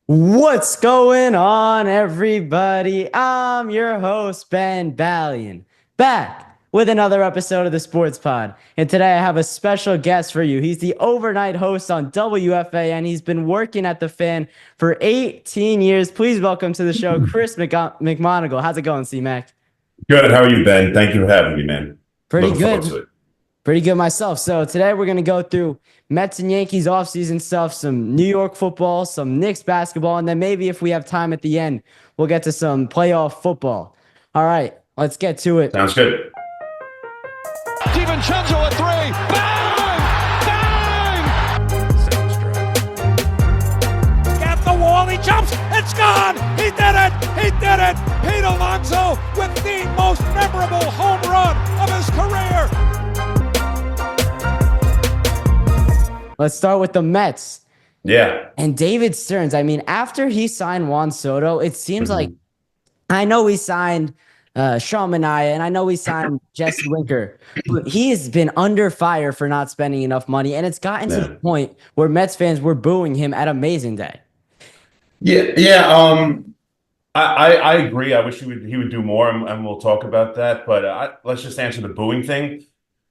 What's going on, everybody? I'm your host, Ben Ballion, back with another episode of the Sports Pod. And today I have a special guest for you. He's the overnight host on WFAN. He's been working at the Fan for 18 years. Please welcome to the show, Chris McMonigle. How's it going, C-Mac? Good. How are you, Ben? Thank you for having me, man. Pretty Looking forward good. to it. Pretty good myself. So today we're going to go through Mets and Yankees offseason stuff, some New York football, some Knicks basketball, and then maybe if we have time at the end, we'll get to some playoff football. All right, let's get to it. Sounds good. DiVincenzo at three. Bang! Bang! At the wall, he jumps. It's gone. He did it. He did it. Pete Alonso with the most memorable home run of his career. Let's start with the Mets. Yeah. And David Stearns. I mean, after he signed Juan Soto, it seems like I know he signed Sean Manaea, and I know he signed Jesse Winker, but he has been under fire for not spending enough money, and it's gotten to the point where Mets fans were booing him at Amazing Day. Yeah. I agree. I wish he would do more, and we'll talk about that. But let's just answer the booing thing.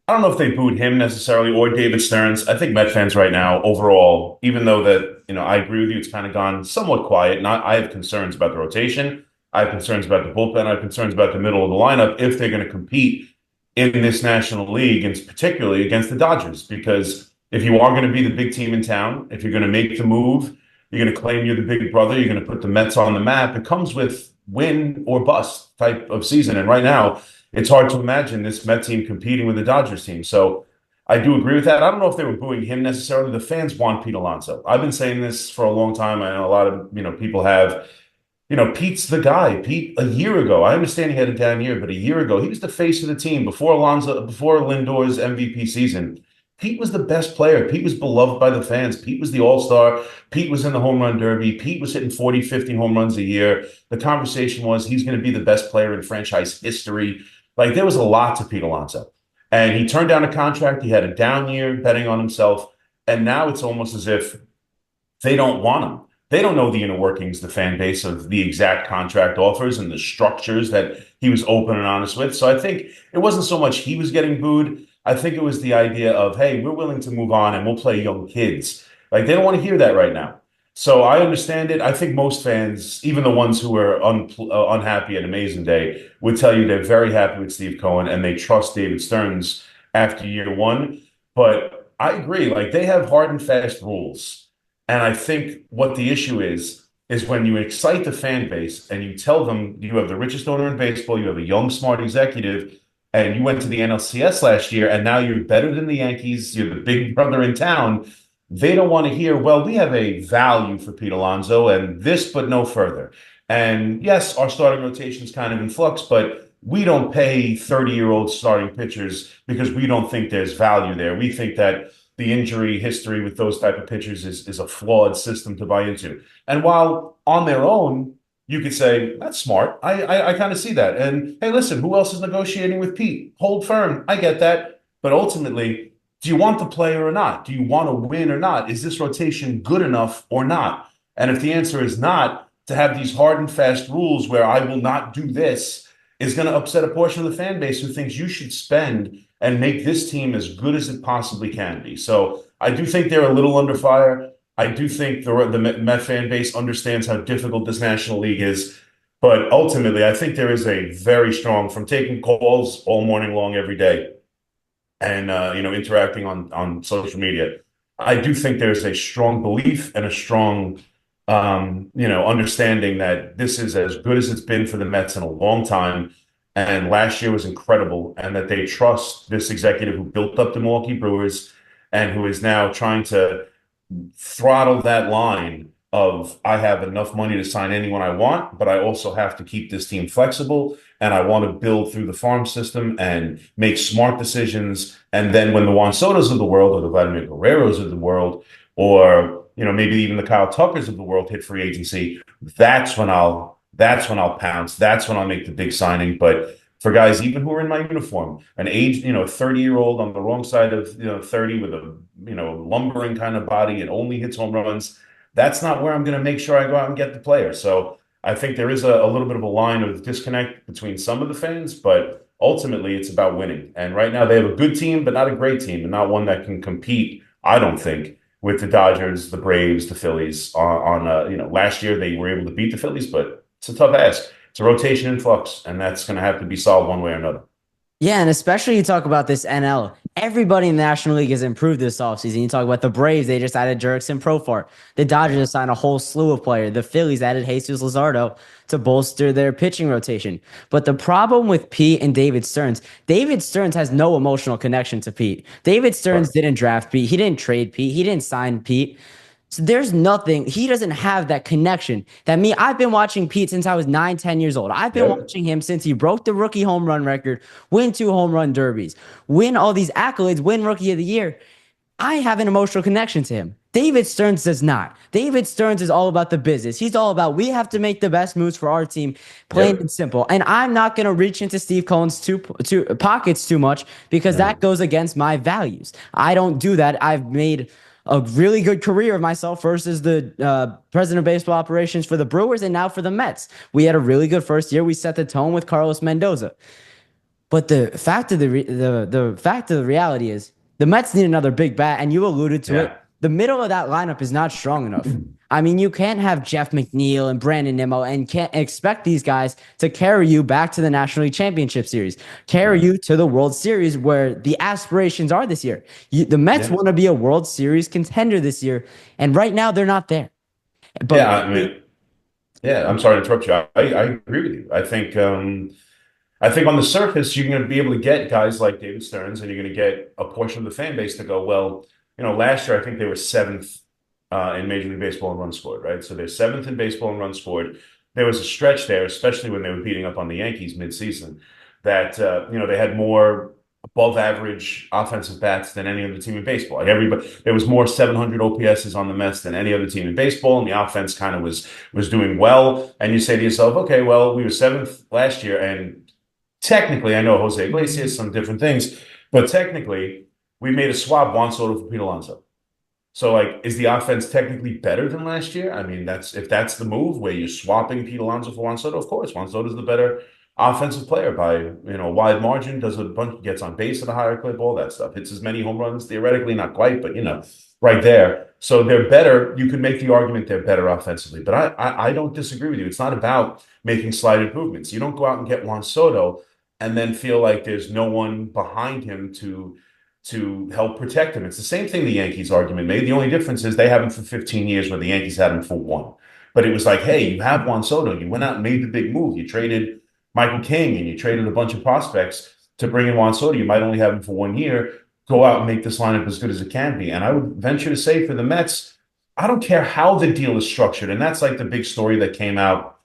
I don't know if they booed him necessarily or David Stearns. I think Met fans right now, overall, even though that, I agree with you, it's kind of gone somewhat quiet. I have concerns about the rotation. I have concerns about the bullpen. I have concerns about the middle of the lineup if they're going to compete in this National League, and particularly against the Dodgers. Because if you are going to be the big team in town, if you're going to make the move, you're going to claim you're the big brother, you're going to put the Mets on the map, it comes with win or bust type of season. And right now, it's hard to imagine this Met team competing with the Dodgers team. So I do agree with that. I don't know if they were booing him necessarily. The fans want Pete Alonso. I've been saying this for a long time. I know a lot of, people have, Pete's the guy. Pete, a year ago, I understand he had a down year, but a year ago, he was the face of the team before Lindor's MVP season. Pete was the best player. Pete was beloved by the fans. Pete was the all-star. Pete was in the home run derby. Pete was hitting 40, 50 home runs a year. The conversation was he's going to be the best player in franchise history. Like, there was a lot to Pete Alonso. And he turned down a contract. He had a down year betting on himself. And now it's almost as if they don't want him. They don't know the inner workings, the fan base, of the exact contract offers and the structures that he was open and honest with. So I think it wasn't so much he was getting booed. I think it was the idea of, hey, we're willing to move on and we'll play young kids. Like, they don't want to hear that right now. So I understand it. I think most fans, even the ones who were unhappy at Amazing Day, would tell you they're very happy with Steve Cohen and they trust David Stearns after year one. But I agree. Like, they have hard and fast rules. And I think what the issue is when you excite the fan base and you tell them you have the richest owner in baseball, you have a young, smart executive, and you went to the NLCS last year, and now you're better than the Yankees, you're the big brother in town. They don't want to hear, well, we have a value for Pete Alonso and this, but no further. And yes, our starting rotation is kind of in flux, but we don't pay 30-year-old starting pitchers because we don't think there's value there. We think that the injury history with those type of pitchers is a flawed system to buy into. And while on their own, you could say, that's smart. I kind of see that. And hey, listen, who else is negotiating with Pete? Hold firm. I get that. But ultimately, do you want the player or not? Do you want to win or not? Is this rotation good enough or not? And if the answer is not, to have these hard and fast rules where I will not do this is going to upset a portion of the fan base who thinks you should spend and make this team as good as it possibly can be. So I do think they're a little under fire. I do think the Met fan base understands how difficult this National League is. But ultimately, I think there is a very strong, from taking calls all morning long every day and interacting on social media, I do think there's a strong belief and a strong understanding that this is as good as it's been for the Mets in a long time. And last year was incredible, and that they trust this executive who built up the Milwaukee Brewers and who is now trying to throttle that line of, I have enough money to sign anyone I want, but I also have to keep this team flexible, and I want to build through the farm system and make smart decisions. And then when the Juan Sotos of the world or the Vladimir Guerreros of the world, or maybe even the Kyle Tuckers of the world hit free agency, that's when I'll pounce. That's when I'll make the big signing. But for guys even who are in my uniform, an age, 30-year-old on the wrong side of 30 with a lumbering kind of body and only hits home runs, that's not where I'm going to make sure I go out and get the player. So I think there is a little bit of a line of disconnect between some of the fans, but ultimately it's about winning. And right now they have a good team, but not a great team, and not one that can compete, I don't think, with the Dodgers, the Braves, the Phillies. Last year they were able to beat the Phillies, but it's a tough ask. It's a rotation in flux, and that's going to have to be solved one way or another. Yeah, and especially you talk about this NL. Everybody in the National League has improved this offseason. You talk about the Braves, they just added Jurickson Profar. The Dodgers just signed a whole slew of players. The Phillies added Jesus Luzardo to bolster their pitching rotation. But the problem with Pete and David Stearns has no emotional connection to Pete. David Stearns didn't draft Pete. He didn't trade Pete. He didn't sign Pete. So there's nothing. He doesn't have that connection I've been watching Pete since I was 9, 10 years old. I've been watching him since he broke the rookie home run record, win 2 home run derbies, win all these accolades, win rookie of the year. I have an emotional connection to him. David Stearns does not. David Stearns is all about the business. He's all about, we have to make the best moves for our team, plain and simple. And I'm not going to reach into Steve Cohen's two pockets too much because that goes against my values. I don't do that. I've made a really good career of myself versus the president of baseball operations for the Brewers and now for the Mets. We had a really good first year. We set the tone with Carlos Mendoza. But the fact of the reality is the Mets need another big bat, and you alluded to it. The middle of that lineup is not strong enough. I mean, you can't have Jeff McNeil and Brandon Nimmo and can't expect these guys to carry you back to the National League Championship Series, carry you to the World Series where the aspirations are this year. The Mets want to be a World Series contender this year, and right now they're not there. But I'm sorry to interrupt you. I agree with you. I think on the surface, you're going to be able to get guys like David Stearns, and you're going to get a portion of the fan base to go, well, last year I think they were 7th in Major League Baseball in runs scored, right? So they're 7th in baseball in runs scored. There was a stretch there, especially when they were beating up on the Yankees midseason, that they had more above average offensive bats than any other team in baseball. Like everybody, there was more 700 OPSs on the Mets than any other team in baseball, and the offense kind of was doing well. And you say to yourself, okay, well, we were 7th last year, and technically, I know Jose Iglesias, some different things, but technically, we made a swap Juan Soto for Pete Alonso. So, is the offense technically better than last year? I mean, if that's the move where you're swapping Pete Alonso for Juan Soto, of course, Juan Soto's the better offensive player by a wide margin. Does a bunch, gets on base at a higher clip, all that stuff. Hits as many home runs theoretically, not quite, but right there. So they're better. You could make the argument they're better offensively, but I don't disagree with you. It's not about making slight improvements. You don't go out and get Juan Soto and then feel like there's no one behind him to help protect him. It's the same thing the Yankees argument made. The only difference is they have him for 15 years where the Yankees had him for 1. But it was like, hey, you have Juan Soto. You went out and made the big move. You traded Michael King and you traded a bunch of prospects to bring in Juan Soto. You might only have him for 1 year. Go out and make this lineup as good as it can be. And I would venture to say for the Mets, I don't care how the deal is structured. And that's like the big story that came out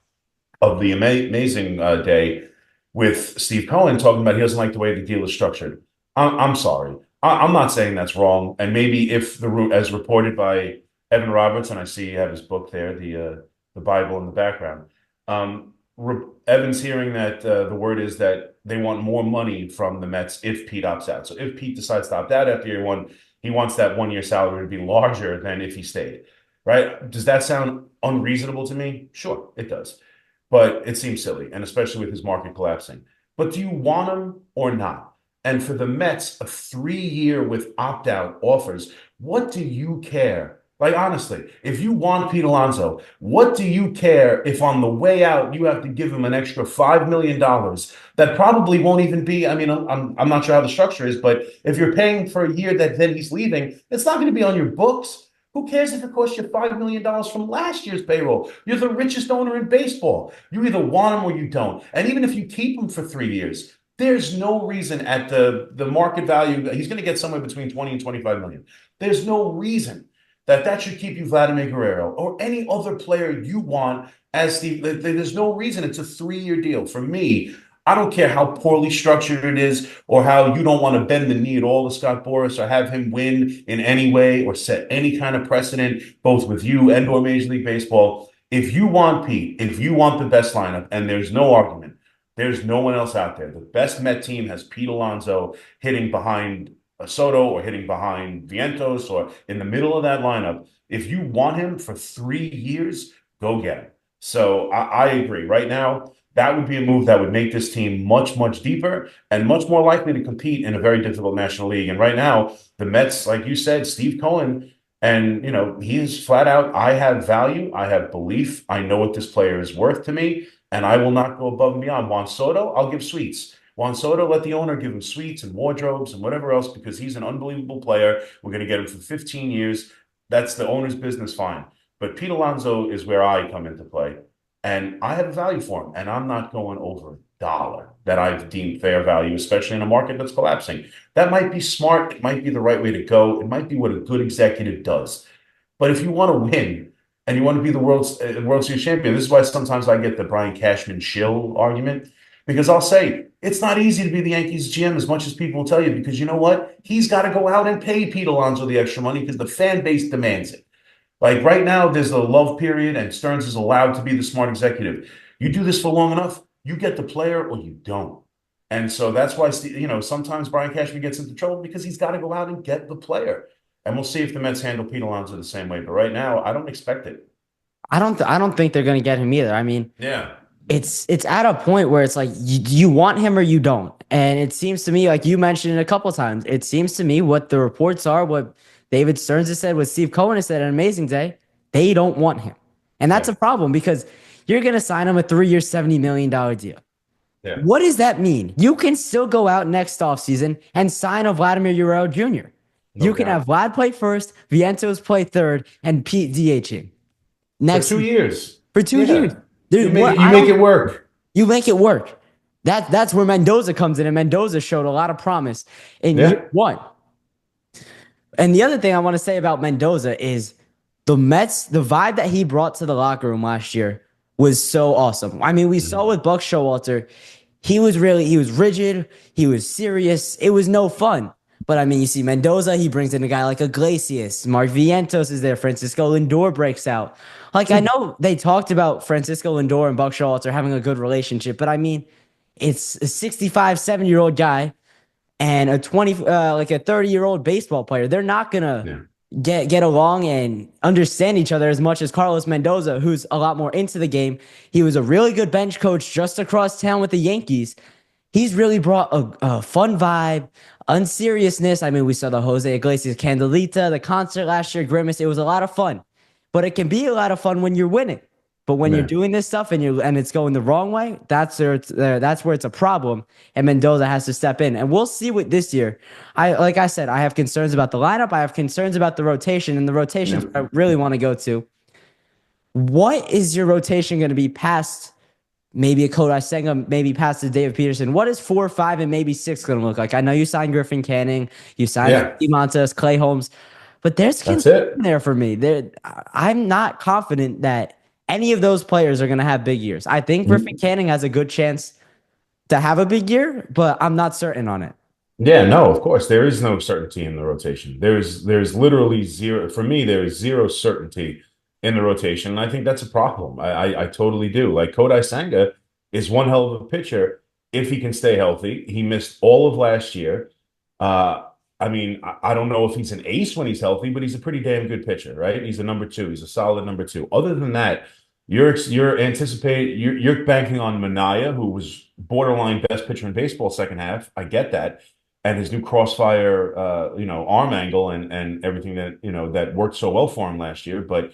of the amazing day with Steve Cohen talking about he doesn't like the way the deal is structured. I'm sorry. I'm not saying that's wrong. And maybe if as reported by Evan Roberts, and I see you have his book there, the Bible in the background. Evan's hearing that the word is that they want more money from the Mets if Pete opts out. So if Pete decides to opt out after year 1, he wants that 1-year salary to be larger than if he stayed, right? Does that sound unreasonable to me? Sure, it does. But it seems silly, and especially with his market collapsing. But do you want him or not? And for the Mets, a 3-year with opt-out offers, what do you care? Like, honestly, if you want Pete Alonso, what do you care if on the way out you have to give him an extra $5 million that probably won't even be, I mean, I'm not sure how the structure is, but if you're paying for a year that then he's leaving, it's not going to be on your books. Who cares if it costs you $5 million from last year's payroll? You're the richest owner in baseball. You either want him or you don't. And even if you keep him for 3 years, there's no reason at the market value, he's going to get somewhere between 20 and 25 million. There's no reason that should keep you Vladimir Guerrero or any other player you want as there's no reason. It's a 3-year deal. For me, I don't care how poorly structured it is or how you don't want to bend the knee at all to Scott Boras or have him win in any way or set any kind of precedent, both with you and or Major League Baseball. If you want Pete, if you want the best lineup, and there's no argument, there's no one else out there. The best Met team has Pete Alonso hitting behind Soto or hitting behind Vientos or in the middle of that lineup, if you want him for 3 years, go get him. So I agree. Right now, that would be a move that would make this team much, much deeper and much more likely to compete in a very difficult National League. And right now, the Mets, like you said, Steve Cohen, and he is flat out, I have value, I have belief, I know what this player is worth to me, and I will not go above and beyond. Juan Soto, I'll give sweets. Juan Soto, let the owner give him suites and wardrobes and whatever else because he's an unbelievable player. We're going to get him for 15 years. That's the owner's business, fine. But Pete Alonso is where I come into play. And I have a value for him. And I'm not going over $1 that I've deemed fair value, especially in a market that's collapsing. That might be smart. It might be the right way to go. It might be what a good executive does. But if you want to win and you want to be the World Series champion, this is why sometimes I get the Brian Cashman shill argument. Because I'll say, it's not easy to be the Yankees GM as much as people will tell you, because you know what? He's got to go out and pay Pete Alonso the extra money because the fan base demands it. Like right now, there's a love period, and Stearns is allowed to be the smart executive. You do this for long enough, you get the player or you don't. And so that's why, sometimes Brian Cashman gets into trouble because he's got to go out and get the player. And we'll see if the Mets handle Pete Alonso the same way. But right now, I don't expect it. I don't think they're going to get him either. I mean, yeah. It's at a point where it's like you want him or you don't. And it seems to me, like you mentioned it a couple of times, it seems to me what the reports are, what David Stearns has said, what Steve Cohen has said on Amazing Day, they don't want him. And that's a problem because you're going to sign him a 3-year, $70 million deal. Yeah. What does that mean? You can still go out next offseason and sign a Vladimir Guerrero Jr. You can have Vlad play first, Vientos play third, and Pete DHing. For 2 years. For 2 years. You make it work. You make it work. That's where Mendoza comes in, and Mendoza showed a lot of promise in year one. And the other thing I want to say about Mendoza is the Mets, the vibe that he brought to the locker room last year was so awesome. I mean, we saw with Buck Showalter, he was rigid, he was serious. It was no fun. But I mean, you see Mendoza, he brings in a guy like Iglesias. Mark Vientos is there. Francisco Lindor breaks out. Like, I know they talked about Francisco Lindor and Buck Showalter having a good relationship, but I mean, it's a 65, 7-year-old guy and a 30-year-old baseball player. They're not gonna get along and understand each other as much as Carlos Mendoza, who's a lot more into the game. He was a really good bench coach just across town with the Yankees. He's really brought a fun vibe, unseriousness. I mean, we saw the Jose Iglesias Candelita, the concert last year, Grimace. It was a lot of fun. But it can be a lot of fun when you're winning. But when you're doing this stuff and it's going the wrong way, that's where it's a problem. And Mendoza has to step in. And we'll see what this year. Like I said, I have concerns about the lineup. I have concerns about the rotation. And the rotations I really want to go to. What is your rotation going to be past maybe a Kodai Senga, maybe past the David Peterson? What is 4, 5, and maybe 6 going to look like? I know you signed Griffin Canning. You signed Montes, Clay Holmes. But there's concern there for me. I'm not confident that any of those players are going to have big years. I think Griffin Canning has a good chance to have a big year, but I'm not certain on it. Yeah, no, of course. There is no certainty in the rotation. There's literally zero. For me, there is zero certainty in the rotation. And I think that's a problem. I totally do. Like Kodai Senga is one hell of a pitcher if he can stay healthy. He missed all of last year. I mean, I don't know if he's an ace when he's healthy, but he's a pretty damn good pitcher, right? He's a number 2. He's a solid number 2. Other than that, you're banking on Minaya, who was borderline best pitcher in baseball second half. I get that, and his new crossfire, arm angle and everything that that worked so well for him last year. But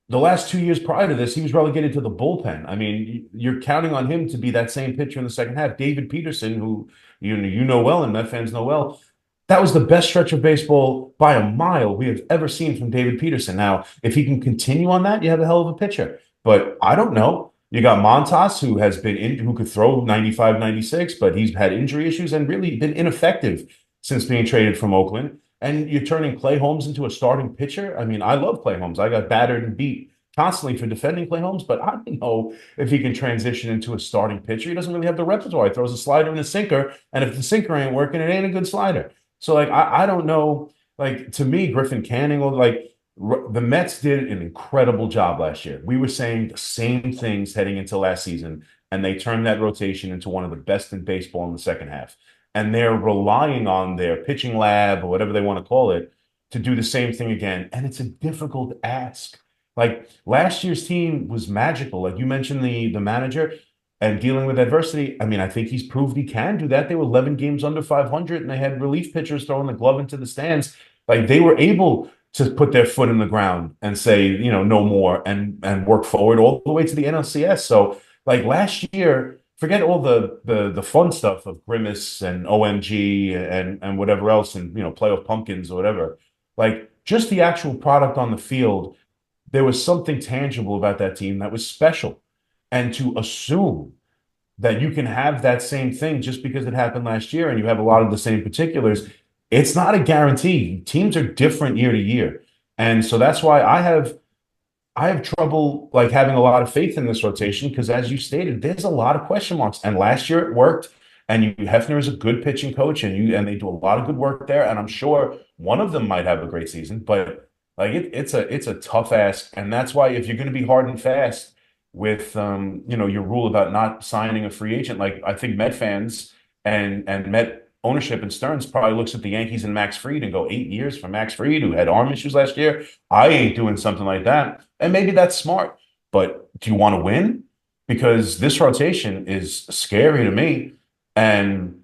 the last 2 years prior to this, he was relegated to the bullpen. I mean, you're counting on him to be that same pitcher in the second half. David Peterson, who you know well and Met fans know well. That was the best stretch of baseball by a mile we have ever seen from David Peterson. Now, if he can continue on that, you have a hell of a pitcher. But I don't know. You got Montas, who could throw 95, 96, but he's had injury issues and really been ineffective since being traded from Oakland. And you're turning Clay Holmes into a starting pitcher. I mean, I love Clay Holmes. I got battered and beat constantly for defending Clay Holmes, but I don't know if he can transition into a starting pitcher. He doesn't really have the repertoire. He throws a slider and a sinker, and if the sinker ain't working, it ain't a good slider. So, like, I don't know. Like, to me, Griffin Canning, the Mets did an incredible job last year. We were saying the same things heading into last season, and they turned that rotation into one of the best in baseball in the second half. and they're relying on their pitching lab or whatever they want to call it to do the same thing again. And it's a difficult ask. Like last year's team was magical. Like you mentioned the manager and dealing with adversity. I mean, I think he's proved he can do that. They were 11 games under 500 and they had relief pitchers throwing the glove into the stands. Like they were able to put their foot in the ground and say, no more and work forward all the way to the NLCS. So like last year, forget all the fun stuff of Grimace and OMG and whatever else and playoff pumpkins or whatever. Like just the actual product on the field, there was something tangible about that team that was special. And to assume that you can have that same thing just because it happened last year and you have a lot of the same particulars, it's not a guarantee. Teams are different year to year. And so that's why I have trouble like having a lot of faith in this rotation because as you stated, there's a lot of question marks. And last year it worked. And Hefner is a good pitching coach and they do a lot of good work there. And I'm sure one of them might have a great season, but like it's a tough ask. And that's why if you're going to be hard and fast with your rule about not signing a free agent, like I think Met fans and Met ownership and Stearns probably looks at the Yankees and Max Fried and go 8 years for Max Fried, who had arm issues last year. I ain't doing something like that. And maybe that's smart. But do you want to win? Because this rotation is scary to me. And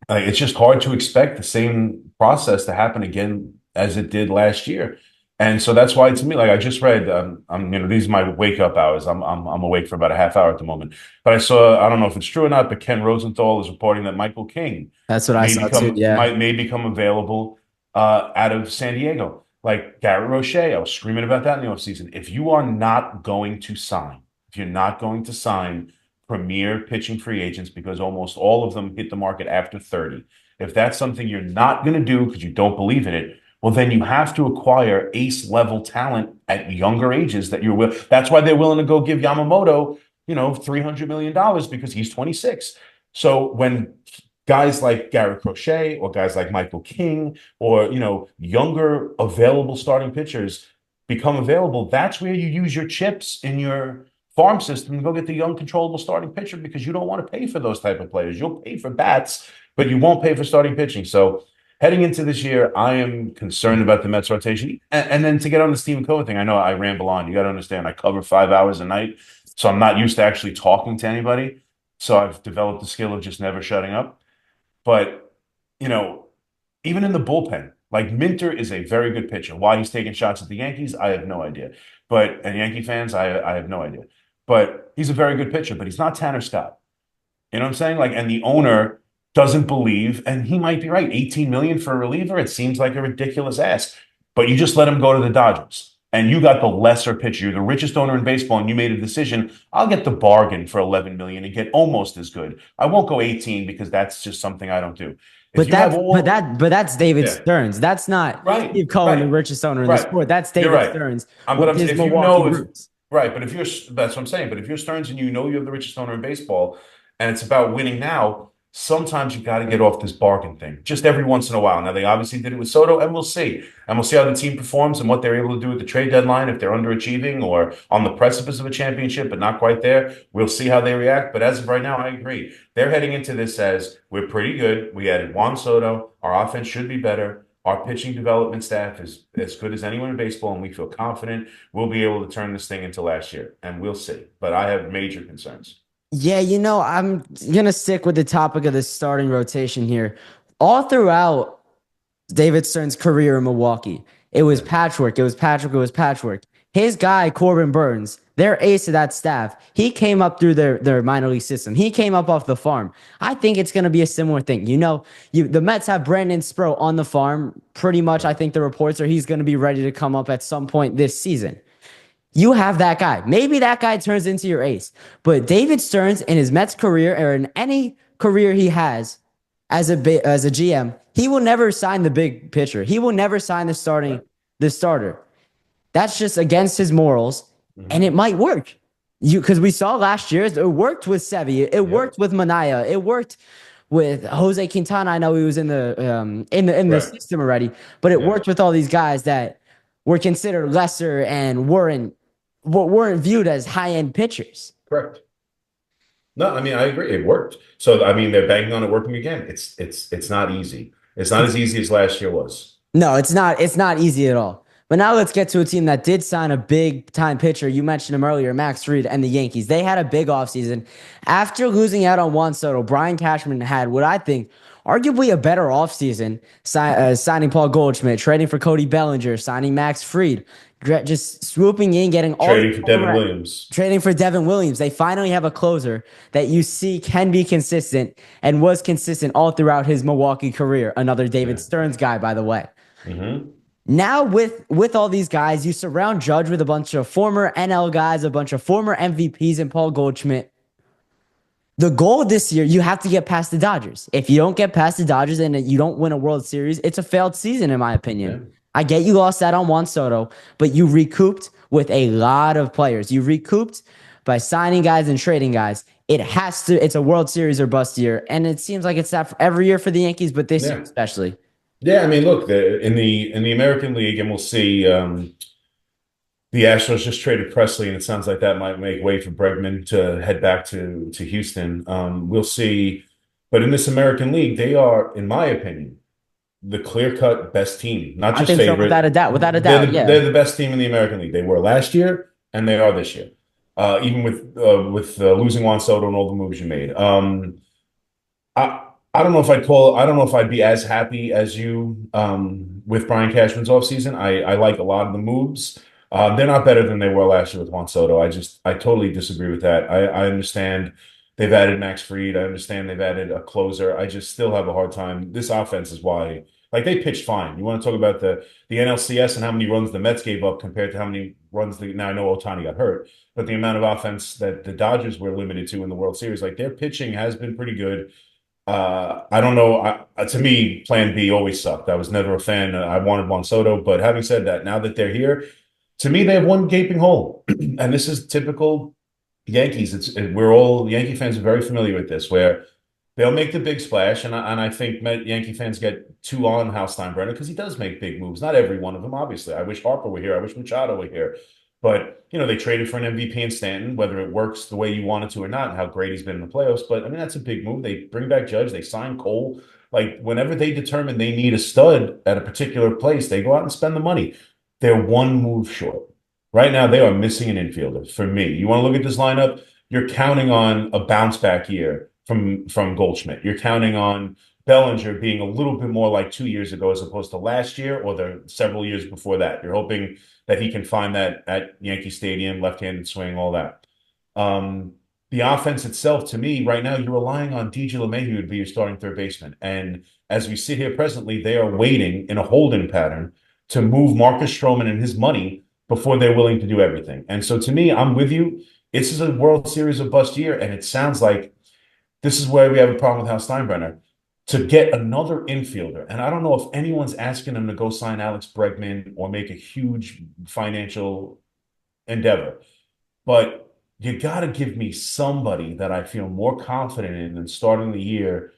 it's just hard to expect the same process to happen again as it did last year. And so that's why to me, like I just read, these are my wake up hours. I'm awake for about a half hour at the moment. But I don't know if it's true or not, but Ken Rosenthal is reporting that Michael King That's what I saw too. Yeah. may become available out of San Diego. Like Garrett Roche, I was screaming about that in the offseason. If you're not going to sign premier pitching free agents because almost all of them hit the market after 30, if that's something you're not going to do because you don't believe in it, well, then you have to acquire ace level talent at younger ages that's why they're willing to go give Yamamoto, $300 million because he's 26. So when guys like Garrett Crochet or guys like Michael King or, younger available starting pitchers become available, that's where you use your chips in your farm system to go get the young controllable starting pitcher because you don't want to pay for those type of players. You'll pay for bats, but you won't pay for starting pitching. So heading into this year, I am concerned about the Mets rotation. And then to get on the Stephen Cohen thing, I know I ramble on. You got to understand, I cover 5 hours a night, so I'm not used to actually talking to anybody. So I've developed the skill of just never shutting up. But, even in the bullpen, like Minter is a very good pitcher. Why he's taking shots at the Yankees, I have no idea. And Yankee fans, I have no idea. But he's a very good pitcher, but he's not Tanner Scott. You know what I'm saying? Like, and the owner doesn't believe, and he might be right. 18 million for a reliever, it seems like a ridiculous ask. But you just let him go to the Dodgers, and you got the lesser pitcher. You're the richest owner in baseball, and you made a decision. I'll get the bargain for 11 million and get almost as good. I won't go 18 because that's just something I don't do. But that's David Stearns. That's not Steve Cohen, the richest owner in the sport. That's David Stearns. But his Milwaukee roots. Right, but that's what I'm saying. But if you're Stearns and you have the richest owner in baseball, and it's about winning now, sometimes you got to get off this bargain thing just every once in a while. Now, they obviously did it with Soto, and we'll see. And we'll see how the team performs and what they're able to do at the trade deadline, if they're underachieving or on the precipice of a championship, but not quite there. We'll see how they react. But as of right now, I agree. They're heading into this as we're pretty good. We added Juan Soto. Our offense should be better. Our pitching development staff is as good as anyone in baseball, and we feel confident we'll be able to turn this thing into last year. And we'll see. But I have major concerns. Yeah, I'm going to stick with the topic of the starting rotation here. All throughout David Stearns' career in Milwaukee, it was patchwork. It was patchwork. His guy, Corbin Burns, their ace of that staff, he came up through their minor league system. He came up off the farm. I think it's going to be a similar thing. The Mets have Brandon Sproat on the farm. Pretty much, I think the reports are he's going to be ready to come up at some point this season. You have that guy. Maybe that guy turns into your ace. But David Stearns in his Mets career or in any career he has as a GM, he will never sign the big pitcher. He will never sign the starter. That's just against his morals, and it might work. Because we saw last year, it worked with Sevy. It worked with Manaya. It worked with Jose Quintana. I know he was in the system already, but it worked with all these guys that were considered lesser and weren't viewed as high-end pitchers. Correct. No, I mean, I agree. It worked. So, I mean, they're banking on it working again. It's not easy. It's not as easy as last year was. No, it's not. It's not easy at all. But now let's get to a team that did sign a big time pitcher. You mentioned him earlier, Max Fried and the Yankees. They had a big offseason. After losing out on Juan Soto, Brian Cashman had what I think arguably a better offseason, signing Paul Goldschmidt, trading for Cody Bellinger, signing Max Fried, just swooping in, getting all Trading for Devin Williams. trading for Devin Williams. They finally have a closer that you see can be consistent and was consistent all throughout his Milwaukee career. Another David Stearns guy, by the way. Mm-hmm. Now with all these guys, you surround Judge with a bunch of former NL guys, a bunch of former MVPs, and Paul Goldschmidt. The goal this year, you have to get past the Dodgers. If you don't get past the Dodgers and you don't win a World Series, it's a failed season, in my opinion. Yeah. I get you lost out on Juan Soto, but you recouped with a lot of players. You recouped by signing guys and trading guys. It's a World Series or bust year, and it seems like it's that for every year for the Yankees, but this year especially. Yeah, I mean, look, in the American League, and we'll see. The Astros just traded Presley, and it sounds like that might make way for Bregman to head back to Houston. We'll see. But in this American League, they are, in my opinion, the clear-cut best team, not just favorite. So, without a doubt. Without a doubt, they're the best team in the American League. They were last year, and they are this year. Even with losing Juan Soto and all the moves you made. I don't know if I don't know if I'd be as happy as you with Brian Cashman's offseason. I like a lot of the moves. They're not better than they were last year with Juan Soto. I totally disagree with that. I understand they've added Max Fried. I understand they've added a closer. I just still have a hard time. This offense is why, like, they pitched fine. You want to talk about the NLCS and how many runs the Mets gave up compared to how many runs now I know Ohtani got hurt, but the amount of offense that the Dodgers were limited to in the World Series, like, their pitching has been pretty good. I don't know. To me, Plan B always sucked. I was never a fan. I wanted Juan Soto, but having said that, now that they're here, to me, they have one gaping hole, and this is typical Yankees. We're all Yankee fans are very familiar with this, where they'll make the big splash, and I think Yankee fans get too on Hal Steinbrenner because he does make big moves. Not every one of them, obviously. I wish Harper were here. I wish Machado were here. But, they traded for an MVP in Stanton, whether it works the way you want it to or not, and how great he's been in the playoffs. But, I mean, that's a big move. They bring back Judge. They sign Cole. Like, whenever they determine they need a stud at a particular place, they go out and spend the money. They're one move short. Right now, they are missing an infielder. For me, you want to look at this lineup, you're counting on a bounce-back year from Goldschmidt. You're counting on Bellinger being a little bit more like 2 years ago as opposed to last year or the several years before that. You're hoping that he can find that at Yankee Stadium, left-handed swing, all that. The offense itself, to me, right now, you're relying on DJ LeMahieu to be your starting third baseman. And as we sit here presently, they are waiting in a holding pattern to move Marcus Stroman and his money before they're willing to do everything. And so to me, I'm with you. This is a World Series of bust year, and it sounds like this is where we have a problem with Hal Steinbrenner. To get another infielder, and I don't know if anyone's asking him to go sign Alex Bregman or make a huge financial endeavor, but you got to give me somebody that I feel more confident in than starting the year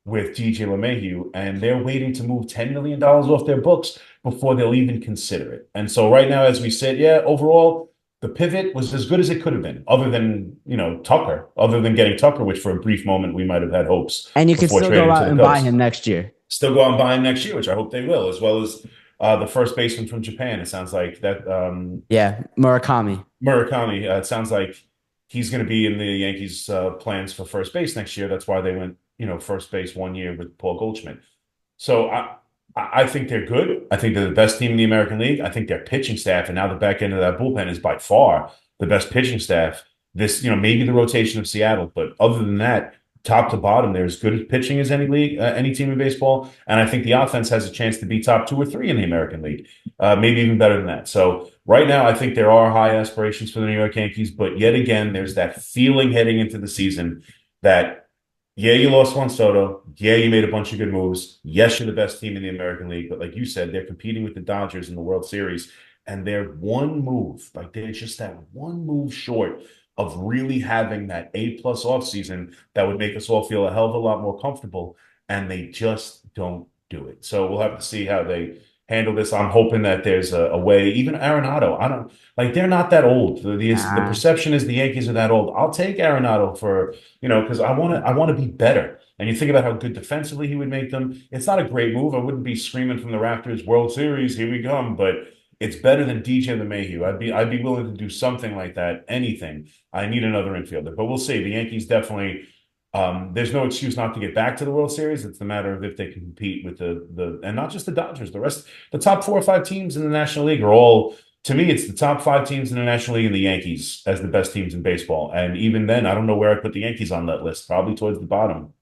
with DJ LeMahieu, and they're waiting to move $10 million off their books before they'll even consider it. And so right now, as we said, overall, the pivot was as good as it could have been, other than, Tucker, other than getting Tucker, which for a brief moment we might have had hopes. And you can still go out and buy him next year. Still go out and buy him next year, which I hope they will, as well as the first baseman from Japan. It sounds like that. Murakami. It sounds like he's going to be in the Yankees' plans for first base next year. That's why they went, first base 1 year with Paul Goldschmidt. So I think they're good. I think they're the best team in the American League. I think their pitching staff, and now the back end of that bullpen is by far the best pitching staff. This, maybe the rotation of Seattle, but other than that, top to bottom, they're as good at pitching as any league, any team in baseball. And I think the offense has a chance to be top 2 or 3 in the American League, maybe even better than that. So right now, I think there are high aspirations for the New York Yankees, but yet again, there's that feeling heading into the season that, you lost Juan Soto. You made a bunch of good moves. Yes, you're the best team in the American League. But like you said, they're competing with the Dodgers in the World Series. And they're one move, they're just that one move short of really having that A-plus offseason that would make us all feel a hell of a lot more comfortable. And they just don't do it. So we'll have to see how they handle this. I'm hoping that there's a way. Even Arenado, I don't like. They're not that old. The Nah. perception is the Yankees are that old. I'll take Arenado for because I want to be better. And you think about how good defensively he would make them. It's not a great move. I wouldn't be screaming from the rafters, World Series, here we come. But it's better than DJ LeMahieu. I'd be willing to do something like that. Anything. I need another infielder, but we'll see. The Yankees definitely. There's no excuse not to get back to the World Series. It's the matter of if they can compete with the and not just the Dodgers. The top 4 or 5 teams in the National League are all. To me, it's the top 5 teams in the National League and the Yankees as the best teams in baseball. And even then, I don't know where I put the Yankees on that list. Probably towards the bottom.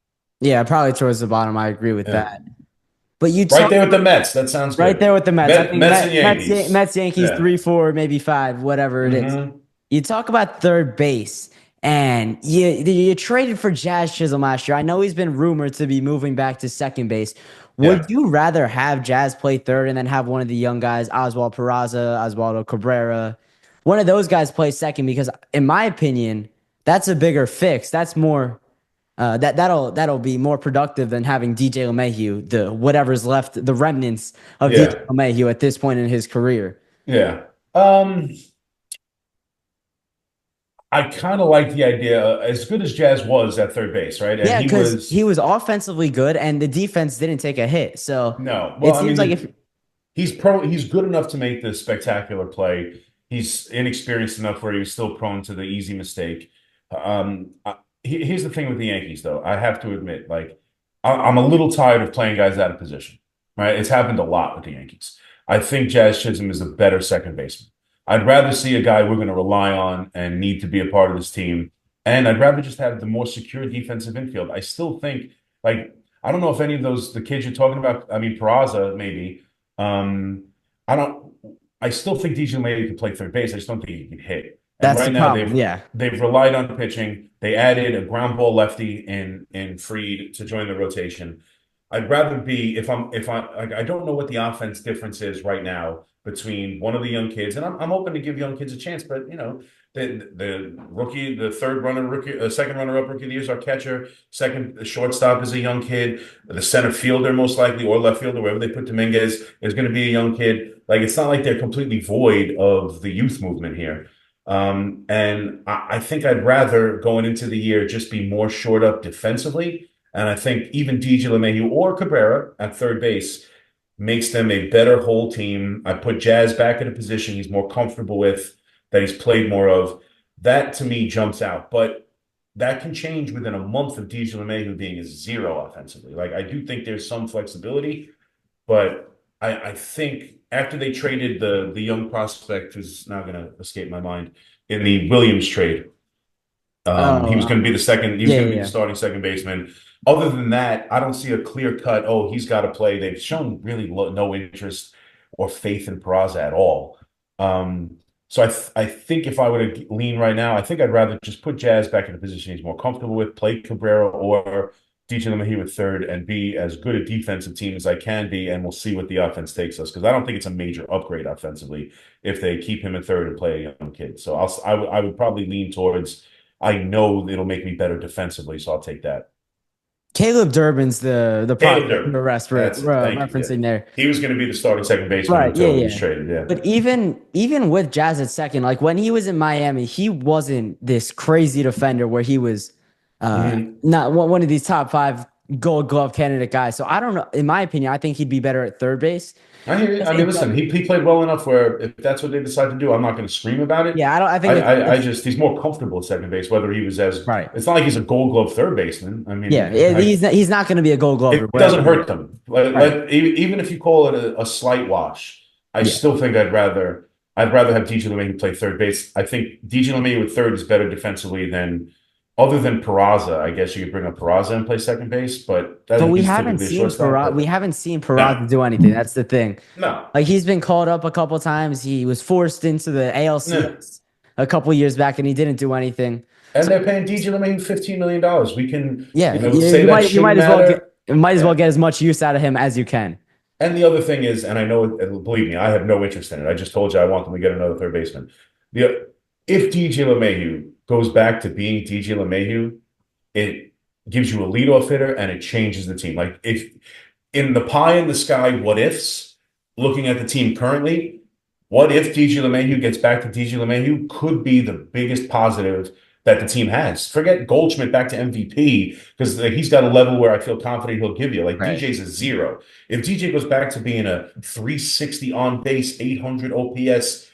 Yeah, probably towards the bottom. I agree with Yeah. that. But you Right talk there with the Mets. That sounds right good. there with the Mets. I think Mets and Yankees. Mets, Yankees, Yeah. 3, 4, maybe 5, whatever it is. Mm-hmm. You talk about third base, and you traded for Jazz Chisholm last year. I know he's been rumored to be moving back to second base. Yeah. Would you rather have Jazz play third and then have one of the young guys, Oswald Peraza, Oswaldo Cabrera, one of those guys play second? Because in my opinion, that's a bigger fix. That's more. That'll be more productive than having DJ LeMahieu, the whatever's left, the remnants of Yeah. DJ LeMahieu at this point in his career. Yeah. I kind of like the idea, as good as Jazz was at third base, right? And Yeah, he because was he was offensively good and the defense didn't take a hit. So no. it Well, I seems like if mean, he's good enough to make this spectacular play. He's inexperienced enough where he's still prone to the easy mistake. Here's the thing with the Yankees, though. I have to admit, like, I'm a little tired of playing guys out of position, right? It's happened a lot with the Yankees. I think Jazz Chisholm is a better second baseman. I'd rather see a guy we're going to rely on and need to be a part of this team. And I'd rather just have the more secure defensive infield. I still think, like, I don't know if any of the kids you're talking about, I mean, Peraza, maybe. I don't, I still think DJ LeMahieu can play third base. I just don't think he can hit. And that's right the now, problem. Yeah. they've relied on pitching. They added a ground ball lefty in Freed to join the rotation. I'd rather be if I like I don't know what the offense difference is right now between one of the young kids, and I'm open to give young kids a chance, but the rookie, the third runner rookie, second runner up rookie of the year is our catcher. The shortstop is a young kid. The center fielder most likely or left fielder, wherever they put Dominguez, is going to be a young kid. Like it's not like they're completely void of the youth movement here. And I think I'd rather going into the year just be more shored up defensively. And I think even DJ LeMahieu or Cabrera at third base makes them a better whole team. I put Jazz back in a position he's more comfortable with, that he's played more of. That to me jumps out. But that can change within a month of DJ LeMahieu being a zero offensively. Like I do think there's some flexibility, but I think after they traded the young prospect, who's now going to escape my mind, in the Williams trade, he was going to be the second. He was going to be the starting second baseman. Other than that, I don't see a clear cut. Oh, he's got to play. They've shown really no interest or faith in Peraza at all. So I think if I were to lean right now, I think I'd rather just put Jazz back in a position he's more comfortable with, play Cabrera or DJ LeMahieu at third, and be as good a defensive team as I can be, and we'll see what the offense takes us. Because I don't think it's a major upgrade offensively if they keep him at third and play a young kid. So I would probably lean towards. I know it'll make me better defensively, so I'll take that. Caleb Durbin's the rest referencing there. He was going to be the starting second baseman until he was traded. Yeah, but even with Jazz at second, like when he was in Miami, he wasn't this crazy defender where he was not one of these top 5 Gold Glove candidate guys. So I don't know. In my opinion, I think he'd be better at third base. I hear you. I mean, listen, he played well enough where if that's what they decide to do, I'm not going to scream about it. Yeah, I think he's more comfortable at second base. Whether he was right, it's not like he's a Gold Glove third baseman. I mean, he's not going to be a Gold Glover. It doesn't hurt them. Even if you call it a slight wash, I still think I'd rather have DJ LeMahieu play third base. I think DJ LeMahieu at third is better defensively than. Other than Peraza, I guess you could bring up Peraza and play second base, but we haven't seen Peraza do anything. That's the thing. No, like he's been called up a couple times. He was forced into the ALCS a couple years back, and he didn't do anything. And they're paying DJ LeMahieu $15 million. We can, you might as well get as much use out of him as you can. And the other thing is, and I know, believe me, I have no interest in it. I just told you I want them to get another third baseman. If DJ LeMahieu goes back to being DJ LeMahieu, it gives you a leadoff hitter and it changes the team. Like if in the pie in the sky, what ifs, looking at the team currently, what if DJ LeMahieu gets back to DJ LeMahieu could be the biggest positive that the team has. Forget Goldschmidt back to MVP because he's got a level where I feel confident he'll give you. Like Right. DJ's a zero. If DJ goes back to being a 360 on base, 800 OPS,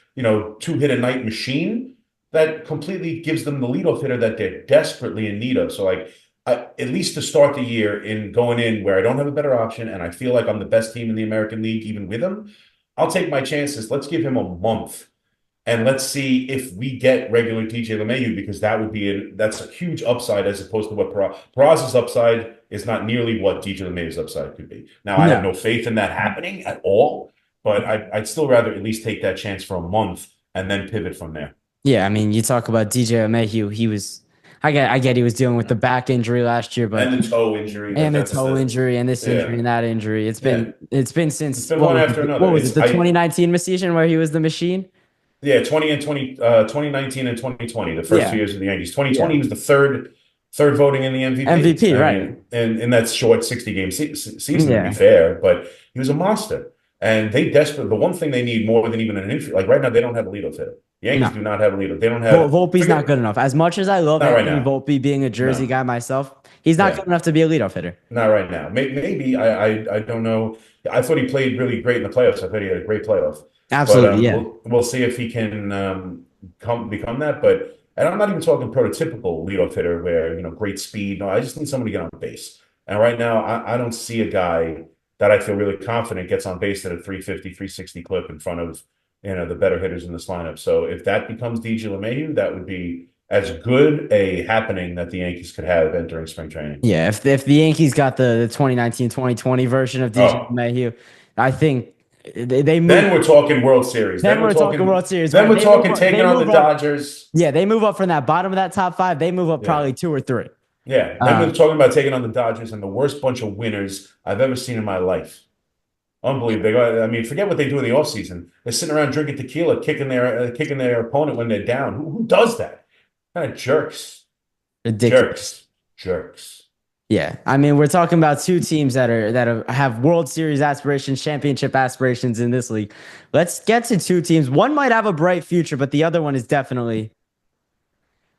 two-hit a night machine, that completely gives them the leadoff hitter that they're desperately in need of. So at least to start the year in going in where I don't have a better option and I feel like I'm the best team in the American League, even with him, I'll take my chances. Let's give him a month and let's see if we get regular DJ LeMahieu because that's a huge upside as opposed to what Peraza's upside is not nearly what DJ LeMahieu's upside could be. Now, I have no faith in that happening at all, but I'd still rather at least take that chance for a month and then pivot from there. Yeah, I mean, you talk about DJ LeMahieu. I get he was dealing with the back injury last year, but and the toe injury, and this injury and that injury. It's been since one after another. What was it? The 2019 season where he was the machine. Yeah, 2019 and 2020, the first 2 years of the Yankees. 2020 was the third voting in the MVP. MVP, right? And that's short 60-game season to be fair, but he was a monster. And the one thing they need more than even an infield, like right now, they don't have a leadoff hitter. The Yankees do not have a leader. They don't have. Volpe's not good enough. As much as I love Anthony Volpe being a Jersey guy myself, he's not good enough to be a leadoff hitter. Not right now. Maybe I don't know. I thought he played really great in the playoffs. I thought he had a great playoff. Absolutely, We'll see if he can become that. But and I'm not even talking prototypical leadoff hitter where great speed. No, I just need someone to get on base. And right now, I don't see a guy that I feel really confident gets on base at a 350, 360 clip in front of the better hitters in this lineup. So if that becomes DJ LeMahieu, that would be as good a happening that the Yankees could have entering spring training. Yeah, if the Yankees got the 2019-2020 version of DJ LeMahieu, I think they move. Then we're talking World Series. Then we're talking World Series. Then we're talking taking on the Dodgers. Yeah, they move up from that bottom of that top five. They move up probably 2 or 3. Yeah, then we're talking about taking on the Dodgers and the worst bunch of winners I've ever seen in my life. Unbelievable. Forget what they do in the offseason. They're sitting around drinking tequila, kicking their opponent when they're down. Who does that? Kind of jerks. Ridiculous. Jerks. Yeah, we're talking about two teams that have World Series aspirations, championship aspirations in this league. Let's get to two teams. One might have a bright future, but the other one is definitely.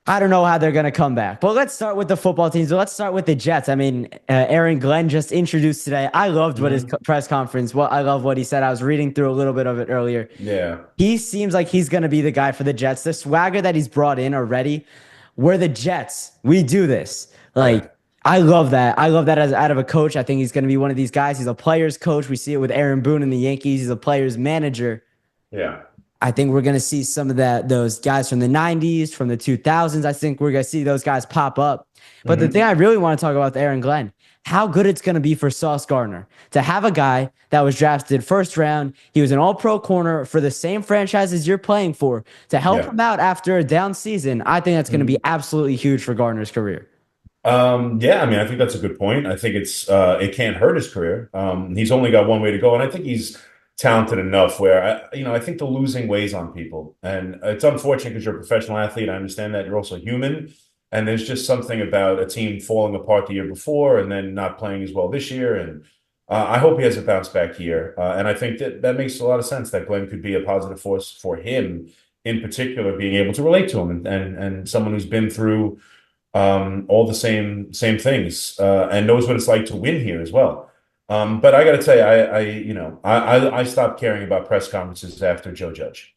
I don't know how they're going to come back. But let's start with the football teams. Let's start with the Jets. Aaron Glenn just introduced today. I loved what his press conference, I love what he said. I was reading through a little bit of it earlier. Yeah. He seems like he's going to be the guy for the Jets. The swagger that he's brought in already. We're the Jets. We do this. I love that. I love that as out of a coach. I think he's going to be one of these guys. He's a player's coach. We see it with Aaron Boone in the Yankees. He's a player's manager. Yeah. I think we're going to see some of those guys from the 90s, from the 2000s. I think we're going to see those guys pop up. But the thing I really want to talk about with Aaron Glenn, how good it's going to be for Sauce Gardner to have a guy that was drafted first round. He was an all-pro corner for the same franchises you're playing for to help him out after a down season. I think that's going to be absolutely huge for Gardner's career. I think that's a good point. I think it can't hurt his career. He's only got one way to go, and I think he's talented enough where I think the losing weighs on people, and it's unfortunate because you're a professional athlete. I understand that you're also human, and there's just something about a team falling apart the year before and then not playing as well this year. And I hope he has a bounce back year, and I think that makes a lot of sense that Glenn could be a positive force for him in particular, being able to relate to him and someone who's been through all the same things and knows what it's like to win here as well. But I got to tell you, I stopped caring about press conferences after Joe Judge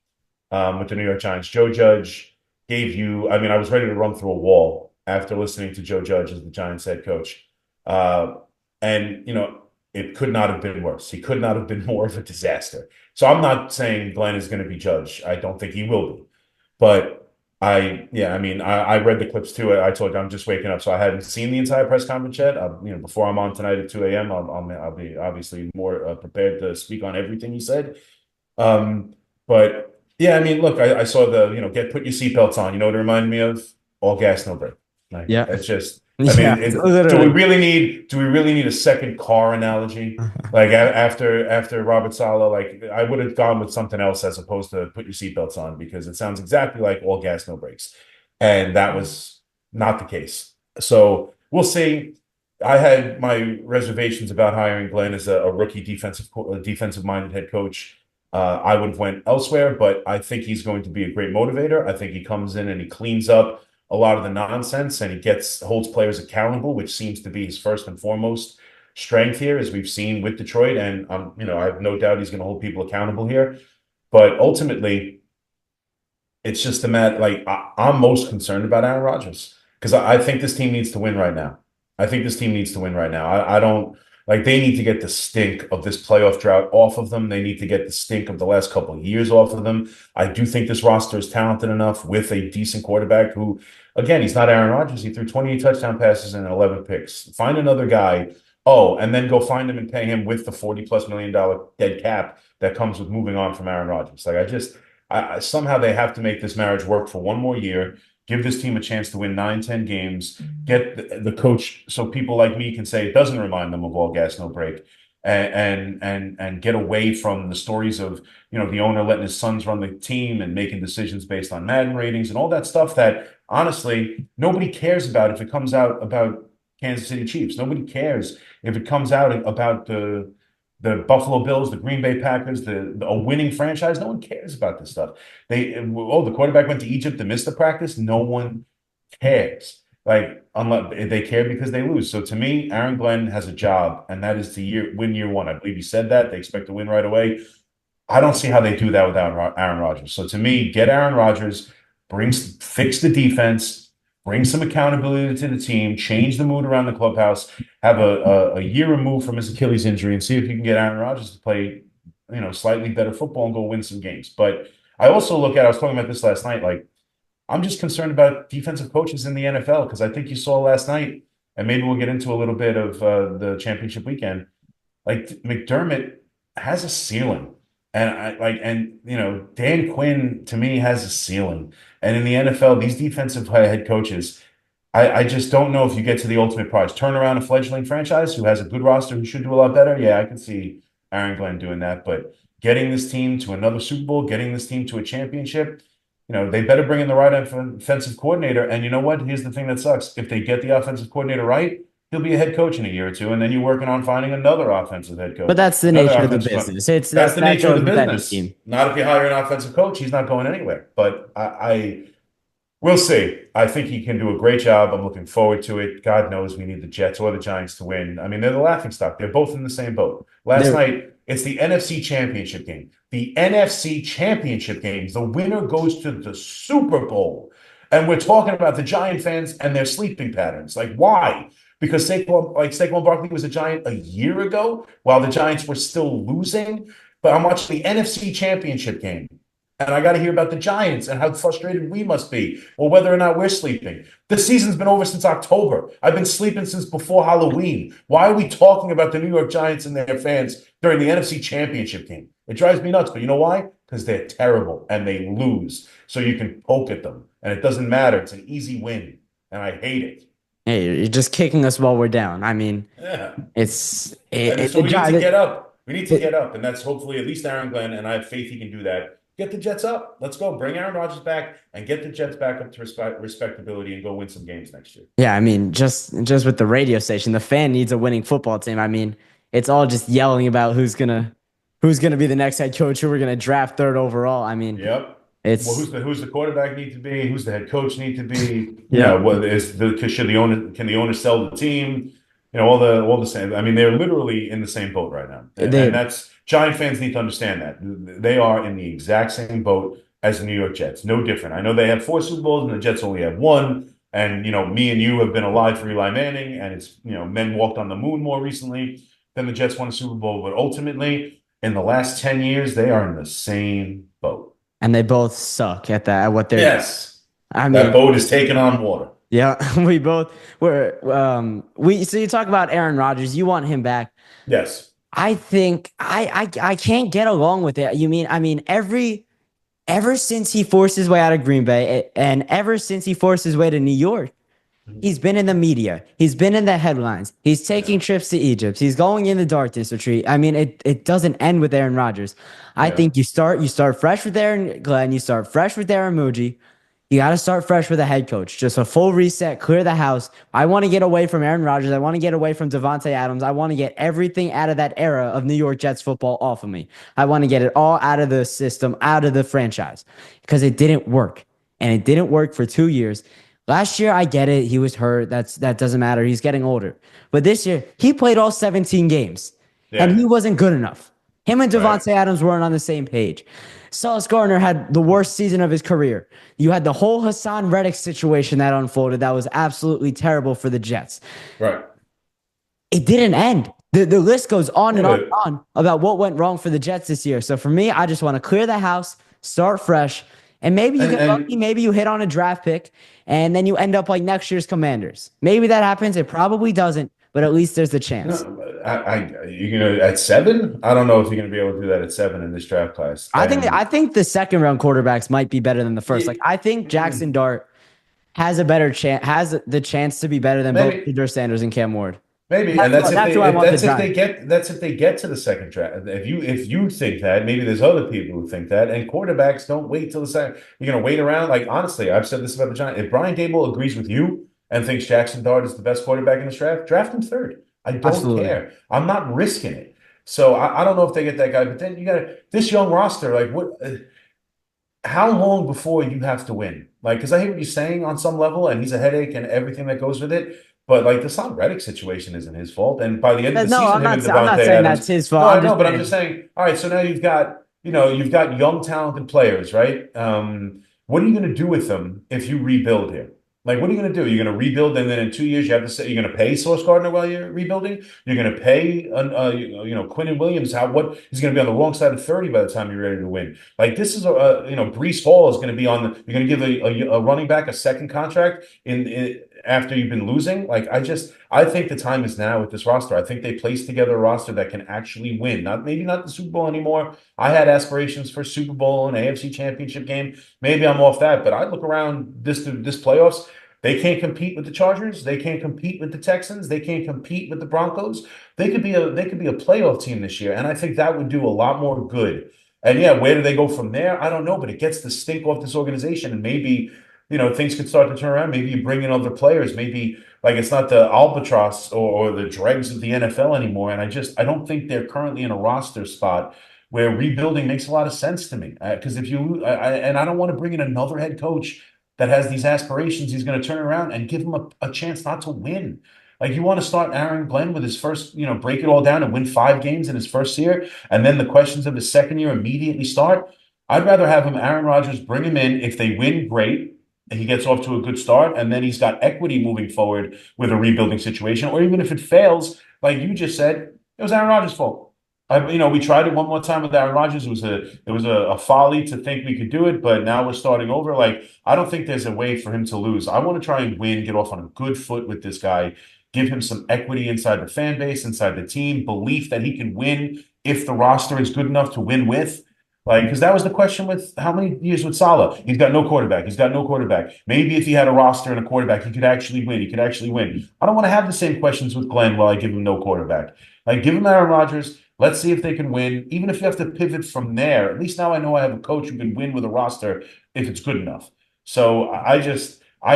with the New York Giants. Joe Judge gave you, I was ready to run through a wall after listening to Joe Judge as the Giants head coach. It could not have been worse. He could not have been more of a disaster. So I'm not saying Glenn is going to be Judge. I don't think he will be. But I read the clips too. I told you I'm just waking up, so I hadn't seen the entire press conference yet. Before I'm on tonight at 2 a.m., I'll be obviously more prepared to speak on everything he said. But yeah, look, I saw the put your seatbelts on. You know what it reminded me of? All gas, no brake. It's just. Do we really need a second car analogy? After Robert Saleh, I would have gone with something else as opposed to put your seatbelts on, because it sounds exactly like all gas, no brakes. And that was not the case. So we'll see. I had my reservations about hiring Glenn as a rookie defensive minded head coach. I would have went elsewhere, but I think he's going to be a great motivator. I think he comes in and he cleans up a lot of the nonsense and he holds players accountable, which seems to be his first and foremost strength here, as we've seen with Detroit. And I have no doubt he's going to hold people accountable here. But ultimately, it's just a matter. Like I'm most concerned about Aaron Rodgers because I think this team needs to win right now. I think this team needs to win right now. I don't like they need to get the stink of this playoff drought off of them. They need to get the stink of the last couple of years off of them. I do think this roster is talented enough with a decent quarterback who, again, he's not Aaron Rodgers. He threw 28 touchdown passes and 11 picks. Find another guy. Oh, and then go find him and pay him with the $40+ million dead cap that comes with moving on from Aaron Rodgers. Like somehow they have to make this marriage work for one more year. Give this team a chance to win 9, 10 games. Get the coach so people like me can say it doesn't remind them of all gas, no break, and get away from the stories of the owner letting his sons run the team and making decisions based on Madden ratings and all that stuff that honestly nobody cares about if it comes out about Kansas City Chiefs. Nobody cares if it comes out about the Buffalo Bills, the Green Bay Packers, a winning franchise. No one cares about this stuff. The quarterback went to Egypt and missed the practice. No one cares. Like, unless they care because they lose. So to me, Aaron Glenn has a job, and that is to win year one. I believe he said that. They expect to win right away. I don't see how they do that without Aaron Rodgers. So to me, get Aaron Rodgers, fix the defense, bring some accountability to the team, change the mood around the clubhouse, have a year removed from his Achilles injury, and see if you can get Aaron Rodgers to play, slightly better football and go win some games. But I also I was talking about this last night, like I'm just concerned about defensive coaches in the NFL because I think you saw last night, and maybe we'll get into a little bit of the championship weekend. Like McDermott has a ceiling. And Dan Quinn to me has a ceiling. And in the NFL, these defensive head coaches, I just don't know if you get to the ultimate prize. Turn around a fledgling franchise who has a good roster who should do a lot better. Yeah, I can see Aaron Glenn doing that. But getting this team to another Super Bowl, getting this team to a championship, they better bring in the right offensive coordinator. And you know what? Here's the thing that sucks. If they get the offensive coordinator right, he'll be a head coach in a year or two, and then you're working on finding another offensive head coach. But that's the nature of the business. That's the nature of the business. Not if you hire an offensive coach, he's not going anywhere. But we'll see. I think he can do a great job. I'm looking forward to it. God knows we need the Jets or the Giants to win. I mean, they're the laughingstock. They're both in the same boat. Last night, it's the NFC Championship game. The NFC Championship game. The winner goes to the Super Bowl. And we're talking about the Giant fans and their sleeping patterns. Like, why? Because Saquon Barkley was a Giant a year ago while the Giants were still losing. But I'm watching the NFC Championship game, and I got to hear about the Giants and how frustrated we must be, or whether or not we're sleeping. The season's been over since October. I've been sleeping since before Halloween. Why are we talking about the New York Giants and their fans during the NFC Championship game? It drives me nuts, but you know why? Because they're terrible and they lose. So you can poke at them, and it doesn't matter. It's an easy win, and I hate it. Hey, you're just kicking us while we're down. I mean, yeah, so we need to get up. We need to get up, and that's hopefully at least Aaron Glenn, and I have faith he can do that. Get the Jets up. Let's go. Bring Aaron Rodgers back and get the Jets back up to respectability and go win some games next year. Yeah, I mean, just with the radio station, the fan needs a winning football team. I mean, it's all just yelling about who's gonna be the next head coach, who we're gonna draft third overall. I mean, yep. It's who's the quarterback need to be? Who's the head coach need to be? Yeah. Can the owner sell the team? All the same. I mean, they're literally in the same boat right now, and that's Giant fans need to understand that they are in the exact same boat as the New York Jets. No different. I know they have 4 Super Bowls and the Jets only have 1. And me and you have been alive for Eli Manning, and it's men walked on the moon more recently than the Jets won a Super Bowl. But ultimately, in the last 10 years, they are in the same boat. And they both suck at that. At what they're. Yes, I mean, that boat is taking on water. Yeah, we both were. So you talk about Aaron Rodgers. You want him back? Yes. I think I can't get along with it. Ever since he forced his way out of Green Bay, and ever since he forced his way to New York, he's been in the media. He's been in the headlines. He's taking trips to Egypt. He's going in the darkness retreat. I mean, it doesn't end with Aaron Rodgers. I think you start fresh with Aaron Glenn. You start fresh with Aaron Muji. You got to start fresh with a head coach. Just a full reset, clear the house. I want to get away from Aaron Rodgers. I want to get away from Devontae Adams. I want to get everything out of that era of New York Jets football off of me. I want to get it all out of the system, out of the franchise, because it didn't work. And it didn't work for 2 years. Last year, I get it. He was hurt. That doesn't matter. He's getting older. But this year, he played all 17 games, and he wasn't good enough. Him and Devontae Adams weren't on the same page. Sauce Gardner had the worst season of his career. You had the whole Hassan Reddick situation that unfolded that was absolutely terrible for the Jets. Right. It didn't end. The list goes on and on and on about what went wrong for the Jets this year. So for me, I just want to clear the house, start fresh, and maybe you get lucky. Maybe you hit on a draft pick, and then you end up like next year's Commanders. Maybe that happens. It probably doesn't, but at least there's the chance. No, you're gonna at 7? I don't know if you're gonna be able to do that at 7 in this draft class. I think the second round quarterbacks might be better than the first. Like I think Jackson Dart has a better chance, has the chance to be better than both Pedro Sanders and Cam Ward. Maybe, and that's if they get to the second draft. If you think that, maybe there's other people who think that, and quarterbacks don't wait till the second. You're gonna wait around. Like honestly, I've said this about the Giants. If Brian Dable agrees with you and thinks Jackson Dart is the best quarterback in this draft him third. I don't care. I'm not risking it. So I don't know if they get that guy, but then you got this young roster. Like what? How long before you have to win? Like, because I hear what you're saying on some level, and he's a headache and everything that goes with it. But like the Hassan Reddick situation isn't his fault. And by the end of the season, I'm not saying that's his fault. No, I know, but I'm just saying. All right, so now you've got young talented players, right? What are you going to do with them if you rebuild here? Like, what are you going to do? You're going to rebuild, and then in 2 years, you have to say you're going to pay Sauce Gardner while you're rebuilding. You're going to pay, Quinnen Williams. He's going to be on the wrong side of 30 by the time you're ready to win. Like, this is Breece Hall is going to be on. You're going to give a running back a second contract in after you've been losing. Like, I think the time is now with this roster. I think they placed together a roster that can actually win. Maybe not the Super Bowl anymore. I had aspirations for Super Bowl and AFC Championship game.Maybe I'm off that, but I look around this playoffs. They can't compete with the Chargers. They can't compete with the Texans. They can't compete with the Broncos. They could be a playoff team this year, and I think that would do a lot more good. And yeah, where do they go from there? I don't know, but it gets the stink off this organization, and maybe things could start to turn around. Maybe you bring in other players. Maybe like it's not the albatross or the dregs of the NFL anymore. And I don't think they're currently in a roster spot where rebuilding makes a lot of sense to me. Because if you and I don't want to bring in another head coach that has these aspirations, he's going to turn around and give him a chance not to win. Like you want to start Aaron Glenn with his first, break it all down and win 5 games in his first year, and then the questions of his second year immediately start. I'd rather have him, Aaron Rodgers, bring him in. If they win, great. He gets off to a good start, and then he's got equity moving forward with a rebuilding situation. Or even if it fails, like you just said, it was Aaron Rodgers' fault. We tried it one more time with Aaron Rodgers. It was a folly to think we could do it, but now we're starting over. Like, I don't think there's a way for him to lose. I want to try and win, get off on a good foot with this guy, give him some equity inside the fan base, inside the team, belief that he can win if the roster is good enough to win with. Like, because that was the question with how many years with Salah? He's got no quarterback. Maybe if he had a roster and a quarterback, he could actually win. I don't want to have the same questions with Glenn while I give him no quarterback. Like, give him Aaron Rodgers. Let's see if they can win. Even if you have to pivot from there, at least now I know I have a coach who can win with a roster if it's good enough. So I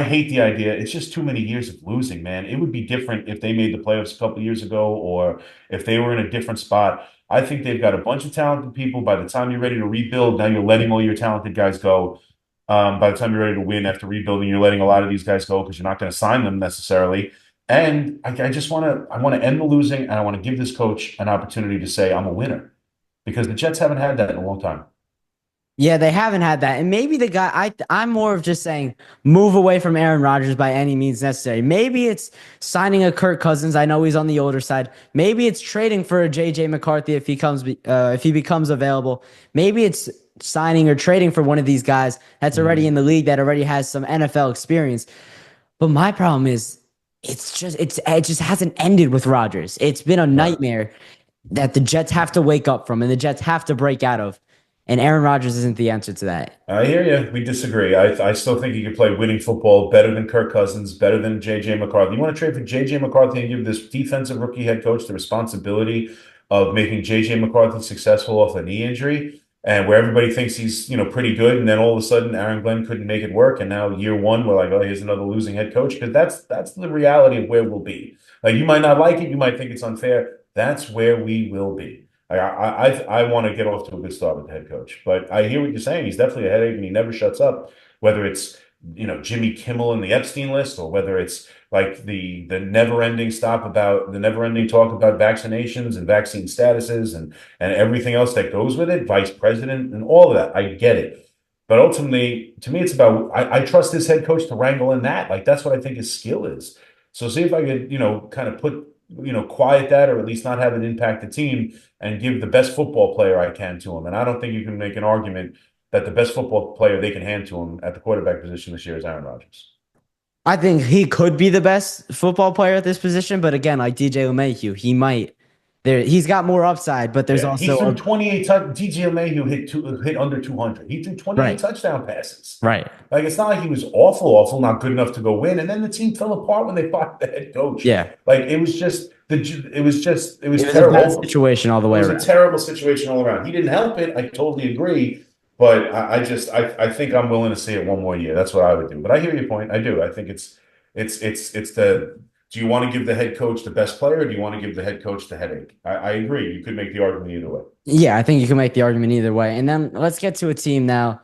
hate the idea. It's just too many years of losing, man. It would be different if they made the playoffs a couple of years ago or if they were in a different spot. I think they've got a bunch of talented people. By the time you're ready to rebuild, now you're letting all your talented guys go. By the time you're ready to win after rebuilding, you're letting a lot of these guys go because you're not going to sign them necessarily. And I want to end the losing, and I want to give this coach an opportunity to say I'm a winner, because the Jets haven't had that in a long time. Yeah, they haven't had that. And maybe the guy, I'm more of just saying move away from Aaron Rodgers by any means necessary. Maybe it's signing a Kirk Cousins. I know he's on the older side. Maybe it's trading for a J.J. McCarthy if he becomes available. Maybe it's signing or trading for one of these guys that's already in the league, that already has some NFL experience. But my problem is it just hasn't ended with Rodgers. It's been a nightmare that the Jets have to wake up from and the Jets have to break out of. And Aaron Rodgers isn't the answer to that. I hear you. We disagree. I still think he could play winning football better than Kirk Cousins, better than J.J. McCarthy. You want to trade for J.J. McCarthy and give this defensive rookie head coach the responsibility of making J.J. McCarthy successful off a knee injury? and where everybody thinks he's, pretty good, and then all of a sudden Aaron Glenn couldn't make it work, and now year one we're like, oh, here's another losing head coach, because that's the reality of where we'll be. Like, you might not like it, you might think it's unfair. That's where we will be. I want to get off to a good start with the head coach, but I hear what you're saying. He's definitely a headache, and he never shuts up. Whether it's Jimmy Kimmel and the Epstein list, or whether it's like the never-ending talk about vaccinations and vaccine statuses and everything else that goes with it, vice president and all of that. I get it. But ultimately, to me, it's about I trust this head coach to wrangle in that. Like, that's what I think his skill is. So see if I could, kind of quiet that, or at least not have it impact the team, and give the best football player I can to him. And I don't think you can make an argument that the best football player they can hand to him at the quarterback position this year is Aaron Rodgers. I think he could be the best football player at this position, but again, like DJ LeMahieu, he's got more upside, but there's also he threw 28 DJ LeMahieu hit under 200. He threw 28 touchdown passes. Right. Like, it's not like he was awful, not good enough to go win. And then the team fell apart when they fired the head coach. Yeah. Like, it was terrible. A bad situation all the way around. It was a terrible situation all around. He didn't help it. I totally agree. But I think I'm willing to see it one more year. That's what I would do. But I hear your point. I do. I think it's do you want to give the head coach the best player, or do you want to give the head coach the headache? I agree. You could make the argument either way. Yeah, I think you can make the argument either way. And then let's get to a team now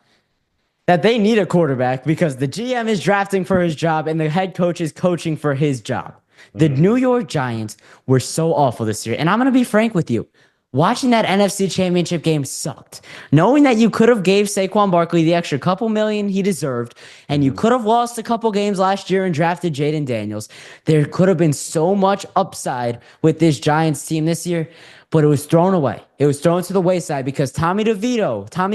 that they need a quarterback, because the GM is drafting for his job and the head coach is coaching for his job. The New York Giants were so awful this year. And I'm going to be frank with you. Watching that NFC Championship game sucked. Knowing that you could have gave Saquon Barkley the extra couple million he deserved, and you could have lost a couple games last year and drafted Jaden Daniels. There could have been so much upside with this Giants team this year, but it was thrown away. It was thrown to the wayside because Tommy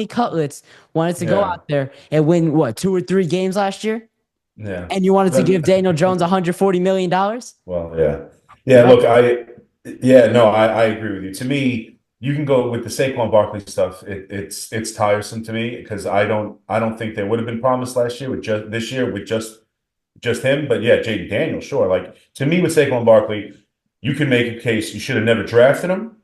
Cutlets wanted to go out there and win, 2 or 3 games last year? Yeah. And you wanted to give Daniel Jones $140 million? Well, yeah. Yeah, look, I agree with you. To me, you can go with the Saquon Barkley stuff. It's tiresome to me, because I don't think they would have been promised last year with just him. But yeah, Jaden Daniels, sure. Like, to me, with Saquon Barkley, you can make a case you should have never drafted him.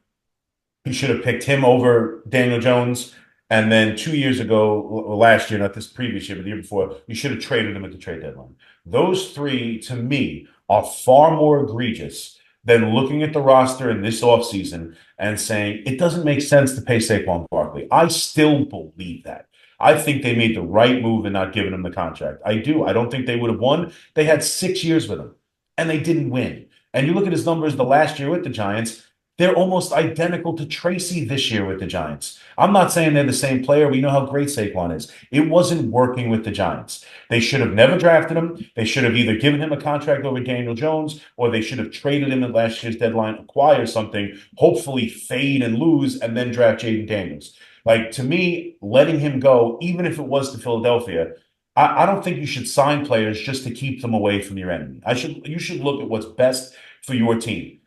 You should have picked him over Daniel Jones. And then 2 years ago, last year, not this previous year, but the year before, you should have traded him at the trade deadline. Those three, to me, are far more egregious than looking at the roster in this offseason and saying, it doesn't make sense to pay Saquon Barkley. I still believe that. I think they made the right move in not giving him the contract. I do. I don't think they would have won. They had 6 years with him, and they didn't win. And you look at his numbers the last year with the Giants, they're almost identical to Tracy this year with the Giants. I'm not saying they're the same player. We know how great Saquon is. It wasn't working with the Giants. They should have never drafted him. They should have either given him a contract over Daniel Jones, or they should have traded him at last year's deadline, acquire something, hopefully fade and lose, and then draft Jaden Daniels. Like, to me, letting him go, even if it was to Philadelphia, I don't think you should sign players just to keep them away from your enemy. You should look at what's best for your team.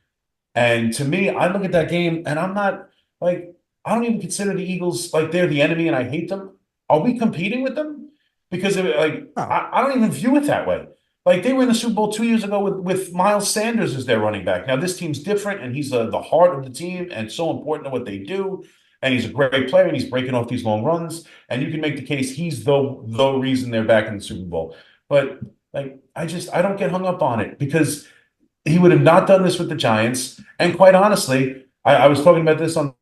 And to me, I look at that game, and I'm not like, I don't even consider the Eagles like they're the enemy and I hate them. Are we competing with them? Because I don't even view it that way. Like, they were in the Super Bowl 2 years ago with Miles Sanders as their running back. Now, this team's different, and he's the heart of the team and so important to what they do. And he's a great player, and he's breaking off these long runs. And you can make the case he's the reason they're back in the Super Bowl. But like, I don't get hung up on it, because he would have not done this with the Giants. And quite honestly, I was talking about this on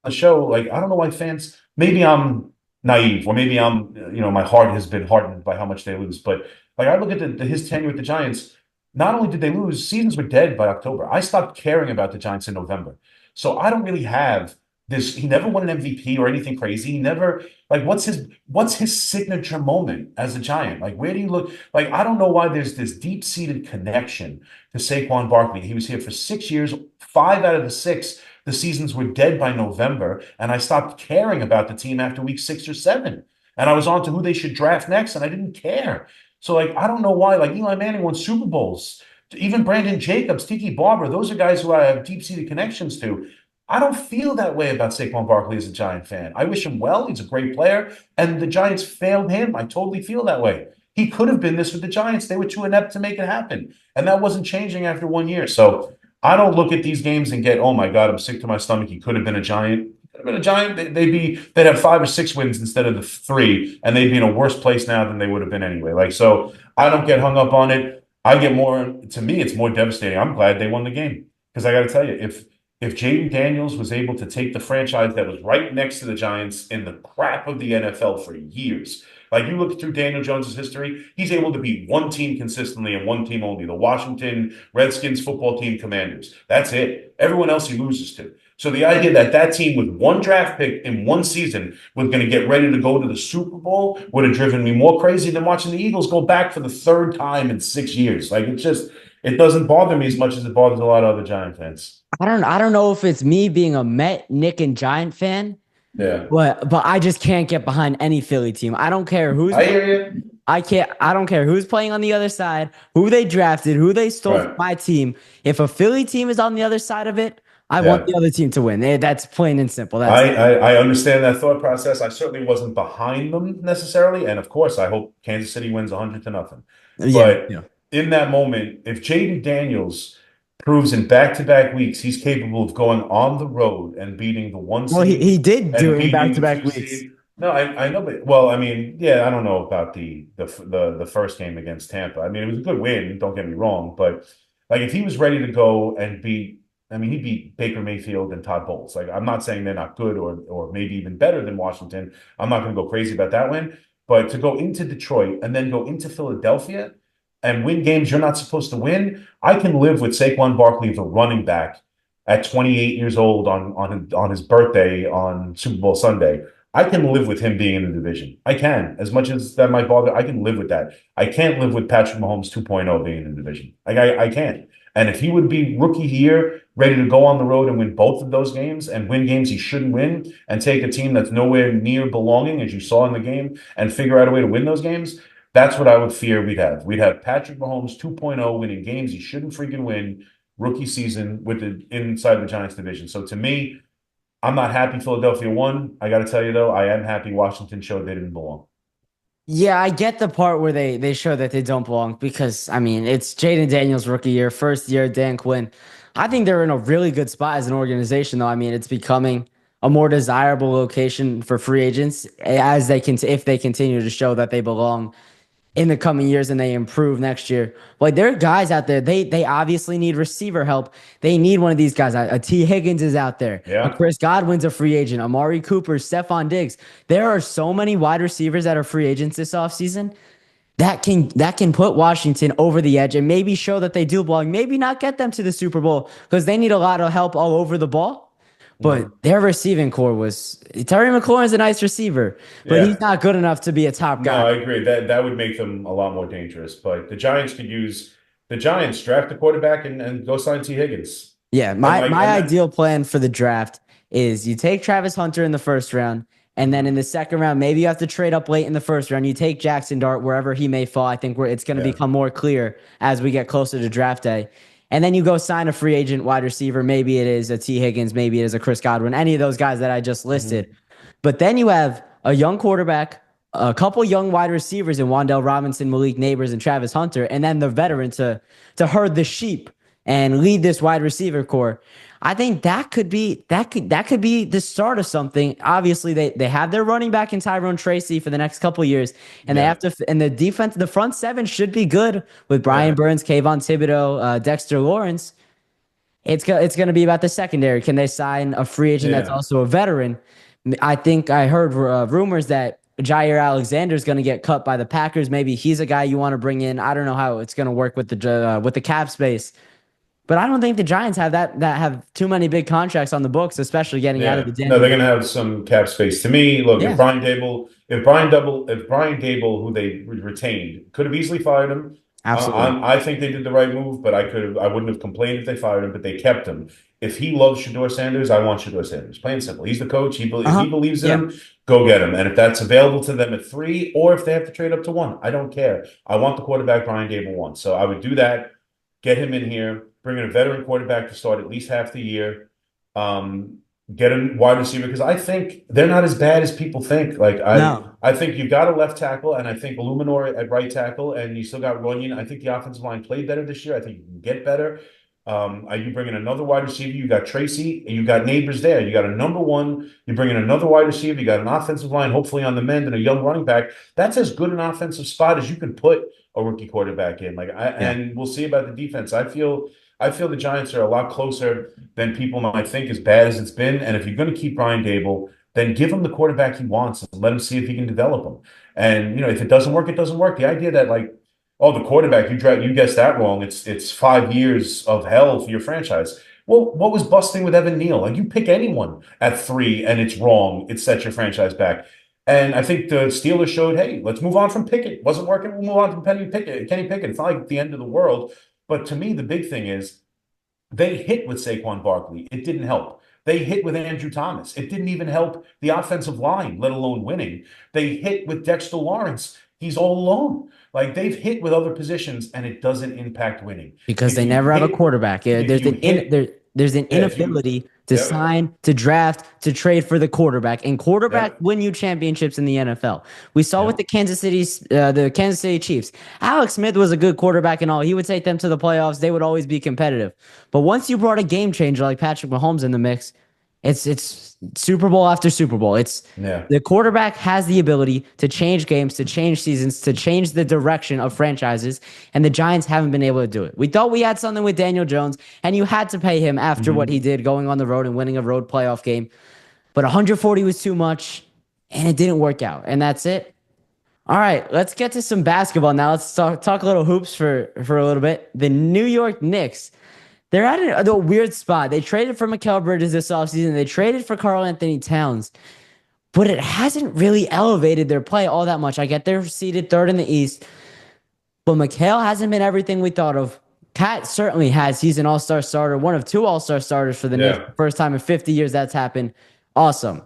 the show. Like, I don't know why fans, maybe I'm naive, or maybe my heart has been hardened by how much they lose. But like, I look at his tenure with the Giants, not only did they lose, seasons were dead by October. I stopped caring about the Giants in November. So I don't really have this. He never won an MVP or anything crazy. He never, like, what's his signature moment as a Giant? Like, where do you look? Like, I don't know why there's this deep-seated connection to Saquon Barkley. He was here for 6 years. 5 out of the 6, the seasons were dead by November. And I stopped caring about the team after week 6 or 7. And I was on to who they should draft next, and I didn't care. So, like, I don't know why. Like, Eli Manning won Super Bowls. Even Brandon Jacobs, Tiki Barber, those are guys who I have deep-seated connections to. I don't feel that way about Saquon Barkley as a Giant fan. I wish him well. He's a great player. And the Giants failed him. I totally feel that way. He could have been this with the Giants. They were too inept to make it happen. And that wasn't changing after 1 year. So I don't look at these games and get, oh my God, I'm sick to my stomach. He could have been a Giant. Could have been a Giant. They'd have 5 or 6 wins instead of the 3, and they'd be in a worse place now than they would have been anyway. Like, so I don't get hung up on it. I get more, to me, it's more devastating. I'm glad they won the game because I got to tell you, if Jaden Daniels was able to take the franchise that was right next to the Giants in the crap of the NFL for years, like you look through Daniel Jones's history, he's able to beat one team consistently and one team only, the Washington Redskins football team Commanders. That's it. Everyone else he loses to. So the idea that that team with one draft pick in one season was going to get ready to go to the Super Bowl would have driven me more crazy than watching the Eagles go back for the 3rd time in 6 years. Like it doesn't bother me as much as it bothers a lot of other Giant fans. I don't know if it's me being a Met, Nick, and Giant fan. Yeah. But I just can't get behind any Philly team. I don't care who's I hear you. I don't care who's playing on the other side, who they drafted, who they stole from my team. If a Philly team is on the other side of it, I want the other team to win. That's plain and simple. I understand that thought process. I certainly wasn't behind them necessarily. And of course, I hope Kansas City wins 100-0. But in that moment, if Jaden Daniels proves in back-to-back weeks he's capable of going on the road and beating the 1 seed. Well, he did do it in back-to-back weeks. Seed. No, I know, but well, I mean, yeah, I don't know about the first game against Tampa. I mean, it was a good win. Don't get me wrong, but like if he was ready to go and beat, I mean, he beat Baker Mayfield and Todd Bowles. Like I'm not saying they're not good or maybe even better than Washington. I'm not going to go crazy about that win, but to go into Detroit and then go into Philadelphia and win games you're not supposed to win, I can live with Saquon Barkley, the running back, at 28 years old on his birthday on Super Bowl Sunday. I can live with him being in the division. I can. As much as that might bother, I can live with that. I can't live with Patrick Mahomes 2.0 being in the division. Like I can't. And if he would be rookie year, ready to go on the road and win both of those games and win games he shouldn't win and take a team that's nowhere near belonging, as you saw in the game, and figure out a way to win those games, that's what I would fear we'd have. We'd have Patrick Mahomes 2.0 winning games he shouldn't freaking win rookie season with inside the Giants division. So to me, I'm not happy Philadelphia won. I got to tell you, though, I am happy Washington showed they didn't belong. Yeah, I get the part where they show that they don't belong because, I mean, it's Jaden Daniels' rookie year, first year, Dan Quinn. I think they're in a really good spot as an organization, though. I mean, it's becoming a more desirable location for free agents as if they continue to show that they belong in the coming years and they improve next year. Like there are guys out there, they obviously need receiver help. They need one of these guys. A T. Higgins is out there. Yeah. Chris Godwin's a free agent. Amari Cooper, Stephon Diggs. There are so many wide receivers that are free agents this offseason that can put Washington over the edge and maybe show that they do belong. Maybe not get them to the Super Bowl because they need a lot of help all over the ball. But their receiving core was Terry McLaurin's a nice receiver, but he's not good enough to be a top guy. No, I agree. That would make them a lot more dangerous. But the Giants could use the Giants draft a quarterback and go sign T. Higgins. Yeah, my ideal plan for the draft is you take Travis Hunter in the first round, and then in the second round, maybe you have to trade up late in the first round. You take Jackson Dart wherever he may fall. I think it's going to become more clear as we get closer to draft day. And then you go sign a free agent wide receiver. Maybe it is a T. Higgins. Maybe it is a Chris Godwin. Any of those guys that I just listed. But then you have a young quarterback, a couple young wide receivers in Wan'Dale Robinson, Malik Neighbors, and Travis Hunter, and then the veteran to herd the sheep and lead this wide receiver core. I think that could be the start of something. Obviously, they have their running back in Tyrone Tracy for the next couple of years, and they have to. And the defense, the front seven should be good with Brian Burns, Kayvon Thibodeau, Dexter Lawrence. It's going to be about the secondary. Can they sign a free agent that's also a veteran? I think I heard rumors that Jair Alexander is going to get cut by the Packers. Maybe he's a guy you want to bring in. I don't know how it's going to work with the cap space. But I don't think the Giants have that have too many big contracts on the books, especially getting out of the Denver. No, they're going to have some cap space. To me, look, if Brian Dable, who they retained, could have easily fired him. Absolutely. I think they did the right move, but I wouldn't have complained if they fired him, but they kept him. If he loves Shedeur Sanders, I want Shedeur Sanders. Plain and simple. He's the coach. If he believes in him, go get him. And if that's available to them at 3, or if they have to trade up to 1, I don't care. I want the quarterback Brian Dable wants. So I would do that, get him in here, bring in a veteran quarterback to start at least half the year, get a wide receiver, because I think they're not as bad as people think. I think you've got a left tackle, and I think Illuminor at right tackle, and you still got Runyon. I think the offensive line played better this year. I think you can get better. You bring in another wide receiver. You got Tracy, and you got Neighbors there. You got a number one. You bring in another wide receiver. You got an offensive line, hopefully on the mend, and a young running back. That's as good an offensive spot as you can put a rookie quarterback in. Yeah. And we'll see about the defense. I feel the Giants are a lot closer than people might think, as bad as it's been. And if you're going to keep Brian Dable, then give him the quarterback he wants and let him see if he can develop him. And if it doesn't work, it doesn't work. The idea that oh, the quarterback, you guessed that wrong. It's 5 years of hell for your franchise. Well, what was busting with Evan Neal? Like, you pick anyone at 3 and it's wrong. It sets your franchise back. And I think the Steelers showed, hey, let's move on from Pickett. Wasn't working. We'll move on from Kenny Pickett. It's not like the end of the world. But to me, the big thing is they hit with Saquon Barkley. It didn't help. They hit with Andrew Thomas. It didn't even help the offensive line, let alone winning. They hit with Dexter Lawrence. He's all alone. Like, they've hit with other positions, and it doesn't impact winning. Because If they you never have a hit, quarterback. if you hit, There's an yeah, if you, inability to yeah, sign, to draft, to trade for the quarterback, and yeah, quarterback win you championships in the NFL. We saw with yeah. the Kansas City Chiefs. Alex Smith was a good quarterback and all. He would take them to the playoffs. They would always be competitive. But once you brought a game changer like Patrick Mahomes in the mix, it's Super Bowl after Super Bowl. It's Yeah. the quarterback has the ability to change games, to change seasons, to change the direction of franchises, and the Giants haven't been able to do it. We thought we had something with Daniel Jones, and you had to pay him after what he did going on the road and winning a road playoff game. But 140 was too much, and it didn't work out. And that's it. All right, let's get to some basketball now. Let's talk a little hoops for a little bit. The New York Knicks, they're at a weird spot. They traded for Mikal Bridges this offseason. They traded for Karl Anthony Towns, but it hasn't really elevated their play all that much. I get they're seeded third in the East, but Mikal hasn't been everything we thought of. Cat certainly has. He's an all-star starter, one of 2 all-star starters for the Knicks. Yeah. First time in 50 years that's happened. Awesome.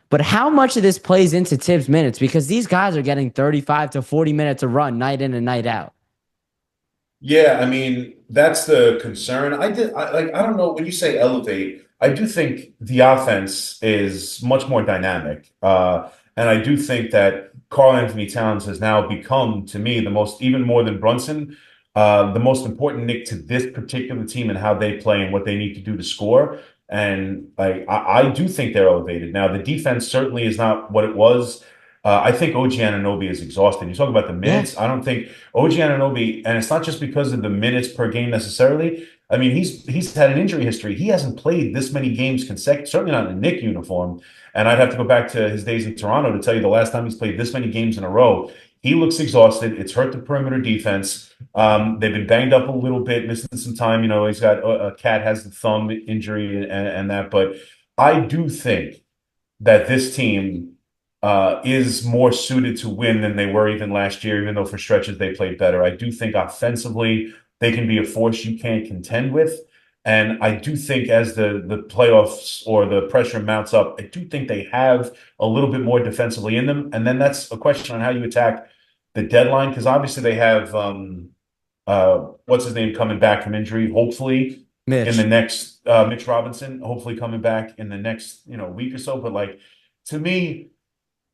But how much of this plays into Tibbs' minutes? Because these guys are getting 35 to 40 minutes a run night in and night out. Yeah, I mean, that's the concern. I don't know, when you say elevate, I do think the offense is much more dynamic. And I do think that Karl Anthony Towns has now become, to me, even more than Brunson, the most important Nick to this particular team and how they play and what they need to do to score. And I do think they're elevated. Now, the defense certainly is not what it was. I think OG Anunoby is exhausted. You talk about the Yeah. minutes. I don't think OG Anunoby, and it's not just because of the minutes per game necessarily. I mean, he's had an injury history. He hasn't played this many games consecutive, certainly not in a Knick uniform. And I'd have to go back to his days in Toronto to tell you the last time he's played this many games in a row. He looks exhausted. It's hurt the perimeter defense. They've been banged up a little bit, missing some time. He's got a cat has the thumb injury and that. But I do think that this team is more suited to win than they were even last year, even though for stretches they played better. I do think offensively they can be a force you can't contend with. And I do think as the playoffs or the pressure mounts up, I do think they have a little bit more defensively in them. And then that's a question on how you attack the deadline, because obviously they have what's his name coming back from injury, hopefully in the Mitch. next Mitch Robinson, hopefully coming back in the next week or so. But to me,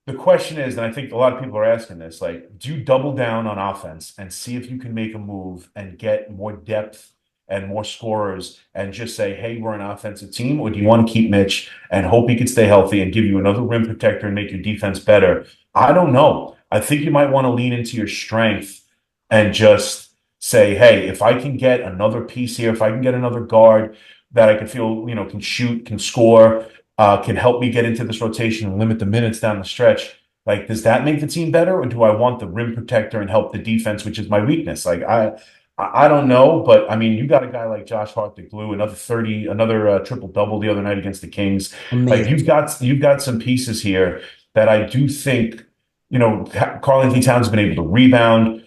the question is, and I think a lot of people are asking this, do you double down on offense and see if you can make a move and get more depth and more scorers and just say, hey, we're an offensive team? Or do you want to keep Mitch and hope he can stay healthy and give you another rim protector and make your defense better? I don't know. I think you might want to lean into your strength and just say, hey, if I can get another piece here, if I can get another guard that I can feel, can shoot, can score, can help me get into this rotation and limit the minutes down the stretch. Does that make the team better, or do I want the rim protector and help the defense, which is my weakness? I don't know, but I mean, you got a guy like Josh Hart that glue another triple double the other night against the Kings. Amazing. You've got some pieces here that I do think, Karl Anthony Towns has been able to rebound.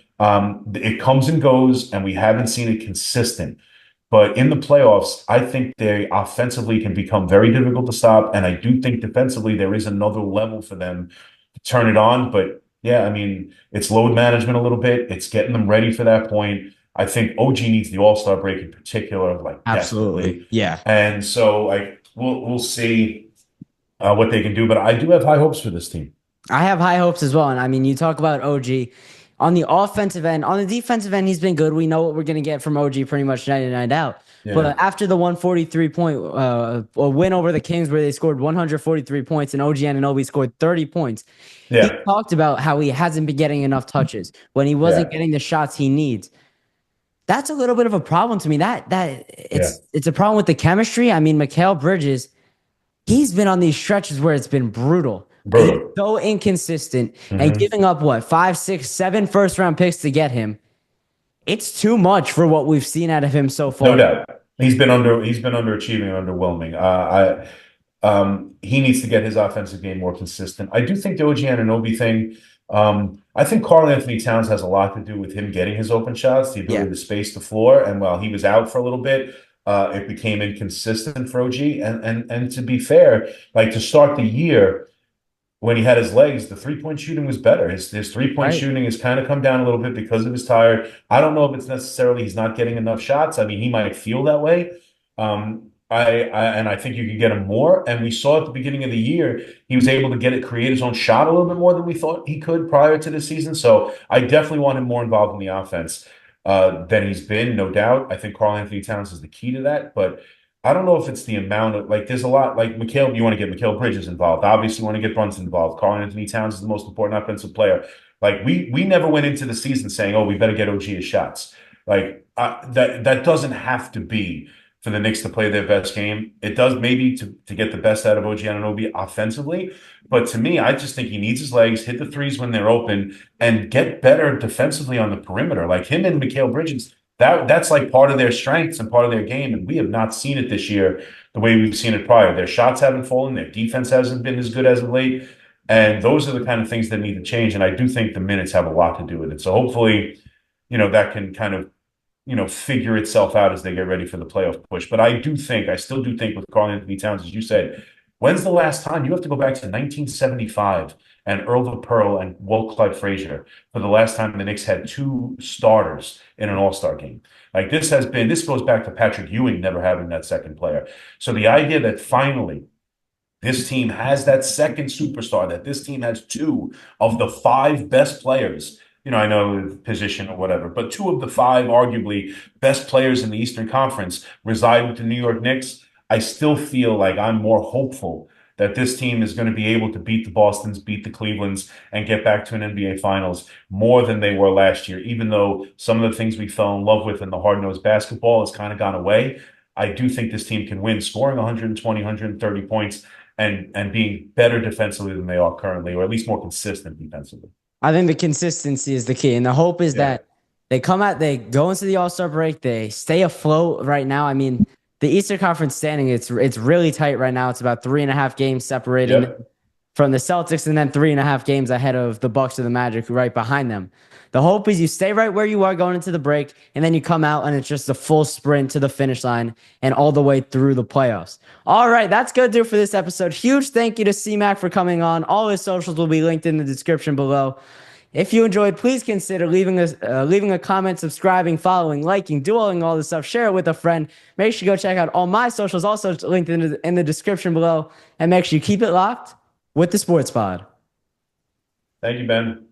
It comes and goes, and we haven't seen it consistent. But in the playoffs, I think they offensively can become very difficult to stop. And I do think defensively there is another level for them to turn it on. But yeah, I mean, it's load management a little bit. It's getting them ready for that point. I think OG needs the All-Star break in particular, Absolutely. desperately. Yeah. And so we'll see what they can do. But I do have high hopes for this team. I have high hopes as well. And I mean, you talk about OG. On the offensive end, on the defensive end, he's been good. We know what we're going to get from OG pretty much 99 out. Yeah. But after the 143 point a win over the Kings where they scored 143 points and OG Anunoby scored 30 points, he talked about how he hasn't been getting enough touches when he wasn't getting the shots he needs. That's a little bit of a problem to me. It's a problem with the chemistry. I mean, Mikal Bridges, he's been on these stretches where it's been brutal. He's so inconsistent and giving up what 5, 6, 7 first-round picks to get him. It's too much for what we've seen out of him so far. No doubt, he's been underachieving and underwhelming. He needs to get his offensive game more consistent. I do think the OG Anunoby thing. I think Karl Anthony Towns has a lot to do with him getting his open shots, the ability to space the floor. And while he was out for a little bit, it became inconsistent for OG. And to be fair, like to start the year, when he had his legs, the three-point shooting was better. His three-point shooting has kind of come down a little bit because of his tired. I don't know if it's necessarily he's not getting enough shots. I mean, he might feel that way. I think you can get him more. And we saw at the beginning of the year, he was able to create his own shot a little bit more than we thought he could prior to the season. So I definitely want him more involved in the offense than he's been, no doubt. I think Karl Anthony Towns is the key to that. But I don't know if it's the amount of, like, there's a lot, like you want to get Mikal Bridges involved. Obviously, you want to get Brunson involved. Karl Anthony Towns is the most important offensive player. Like, we never went into the season saying, oh, we better get OG his shots. Like, that doesn't have to be for the Knicks to play their best game. It does maybe to get the best out of OG Anunoby offensively. But to me, I just think he needs his legs, hit the threes when they're open, and get better defensively on the perimeter. Like him and Mikal Bridges, that's like part of their strengths and part of their game. And we have not seen it this year the way we've seen it prior. Their shots haven't fallen. Their defense hasn't been as good as of late. And those are the kind of things that need to change. And I do think the minutes have a lot to do with it. So hopefully, that can kind of, figure itself out as they get ready for the playoff push. But I still do think with Karl Anthony Towns, as you said, when's the last time? You have to go back to 1975 and Earl the Pearl and Walt Clyde Frazier for the last time the Knicks had 2 starters in an all-star game. Like this goes back to Patrick Ewing never having that second player. So the idea that finally this team has that second superstar, that this team has 2 of the 5 best players, I know the position or whatever, but 2 of the 5 arguably best players in the Eastern Conference reside with the New York Knicks. I still feel like I'm more hopeful that this team is going to be able to beat the Bostons, beat the Clevelands, and get back to an NBA Finals more than they were last year. Even though some of the things we fell in love with in the hard-nosed basketball has kind of gone away, I do think this team can win, scoring 120, 130 points and being better defensively than they are currently, or at least more consistent defensively. I think the consistency is the key. And the hope is that they go into the All-Star break, they stay afloat right now. I mean, the Eastern Conference standing, it's really tight right now. It's about 3.5 games separating from the Celtics and then 3.5 games ahead of the Bucks or the Magic right behind them. The hope is you stay right where you are going into the break, and then you come out and it's just a full sprint to the finish line and all the way through the playoffs. All right, that's going to do it for this episode. Huge thank you to C-Mac for coming on. All his socials will be linked in the description below. If you enjoyed, please consider leaving a comment, subscribing, following, liking, doing all this stuff. Share it with a friend. Make sure you go check out all my socials, also linked in the description below. And make sure you keep it locked with the Sports Pod. Thank you, Ben.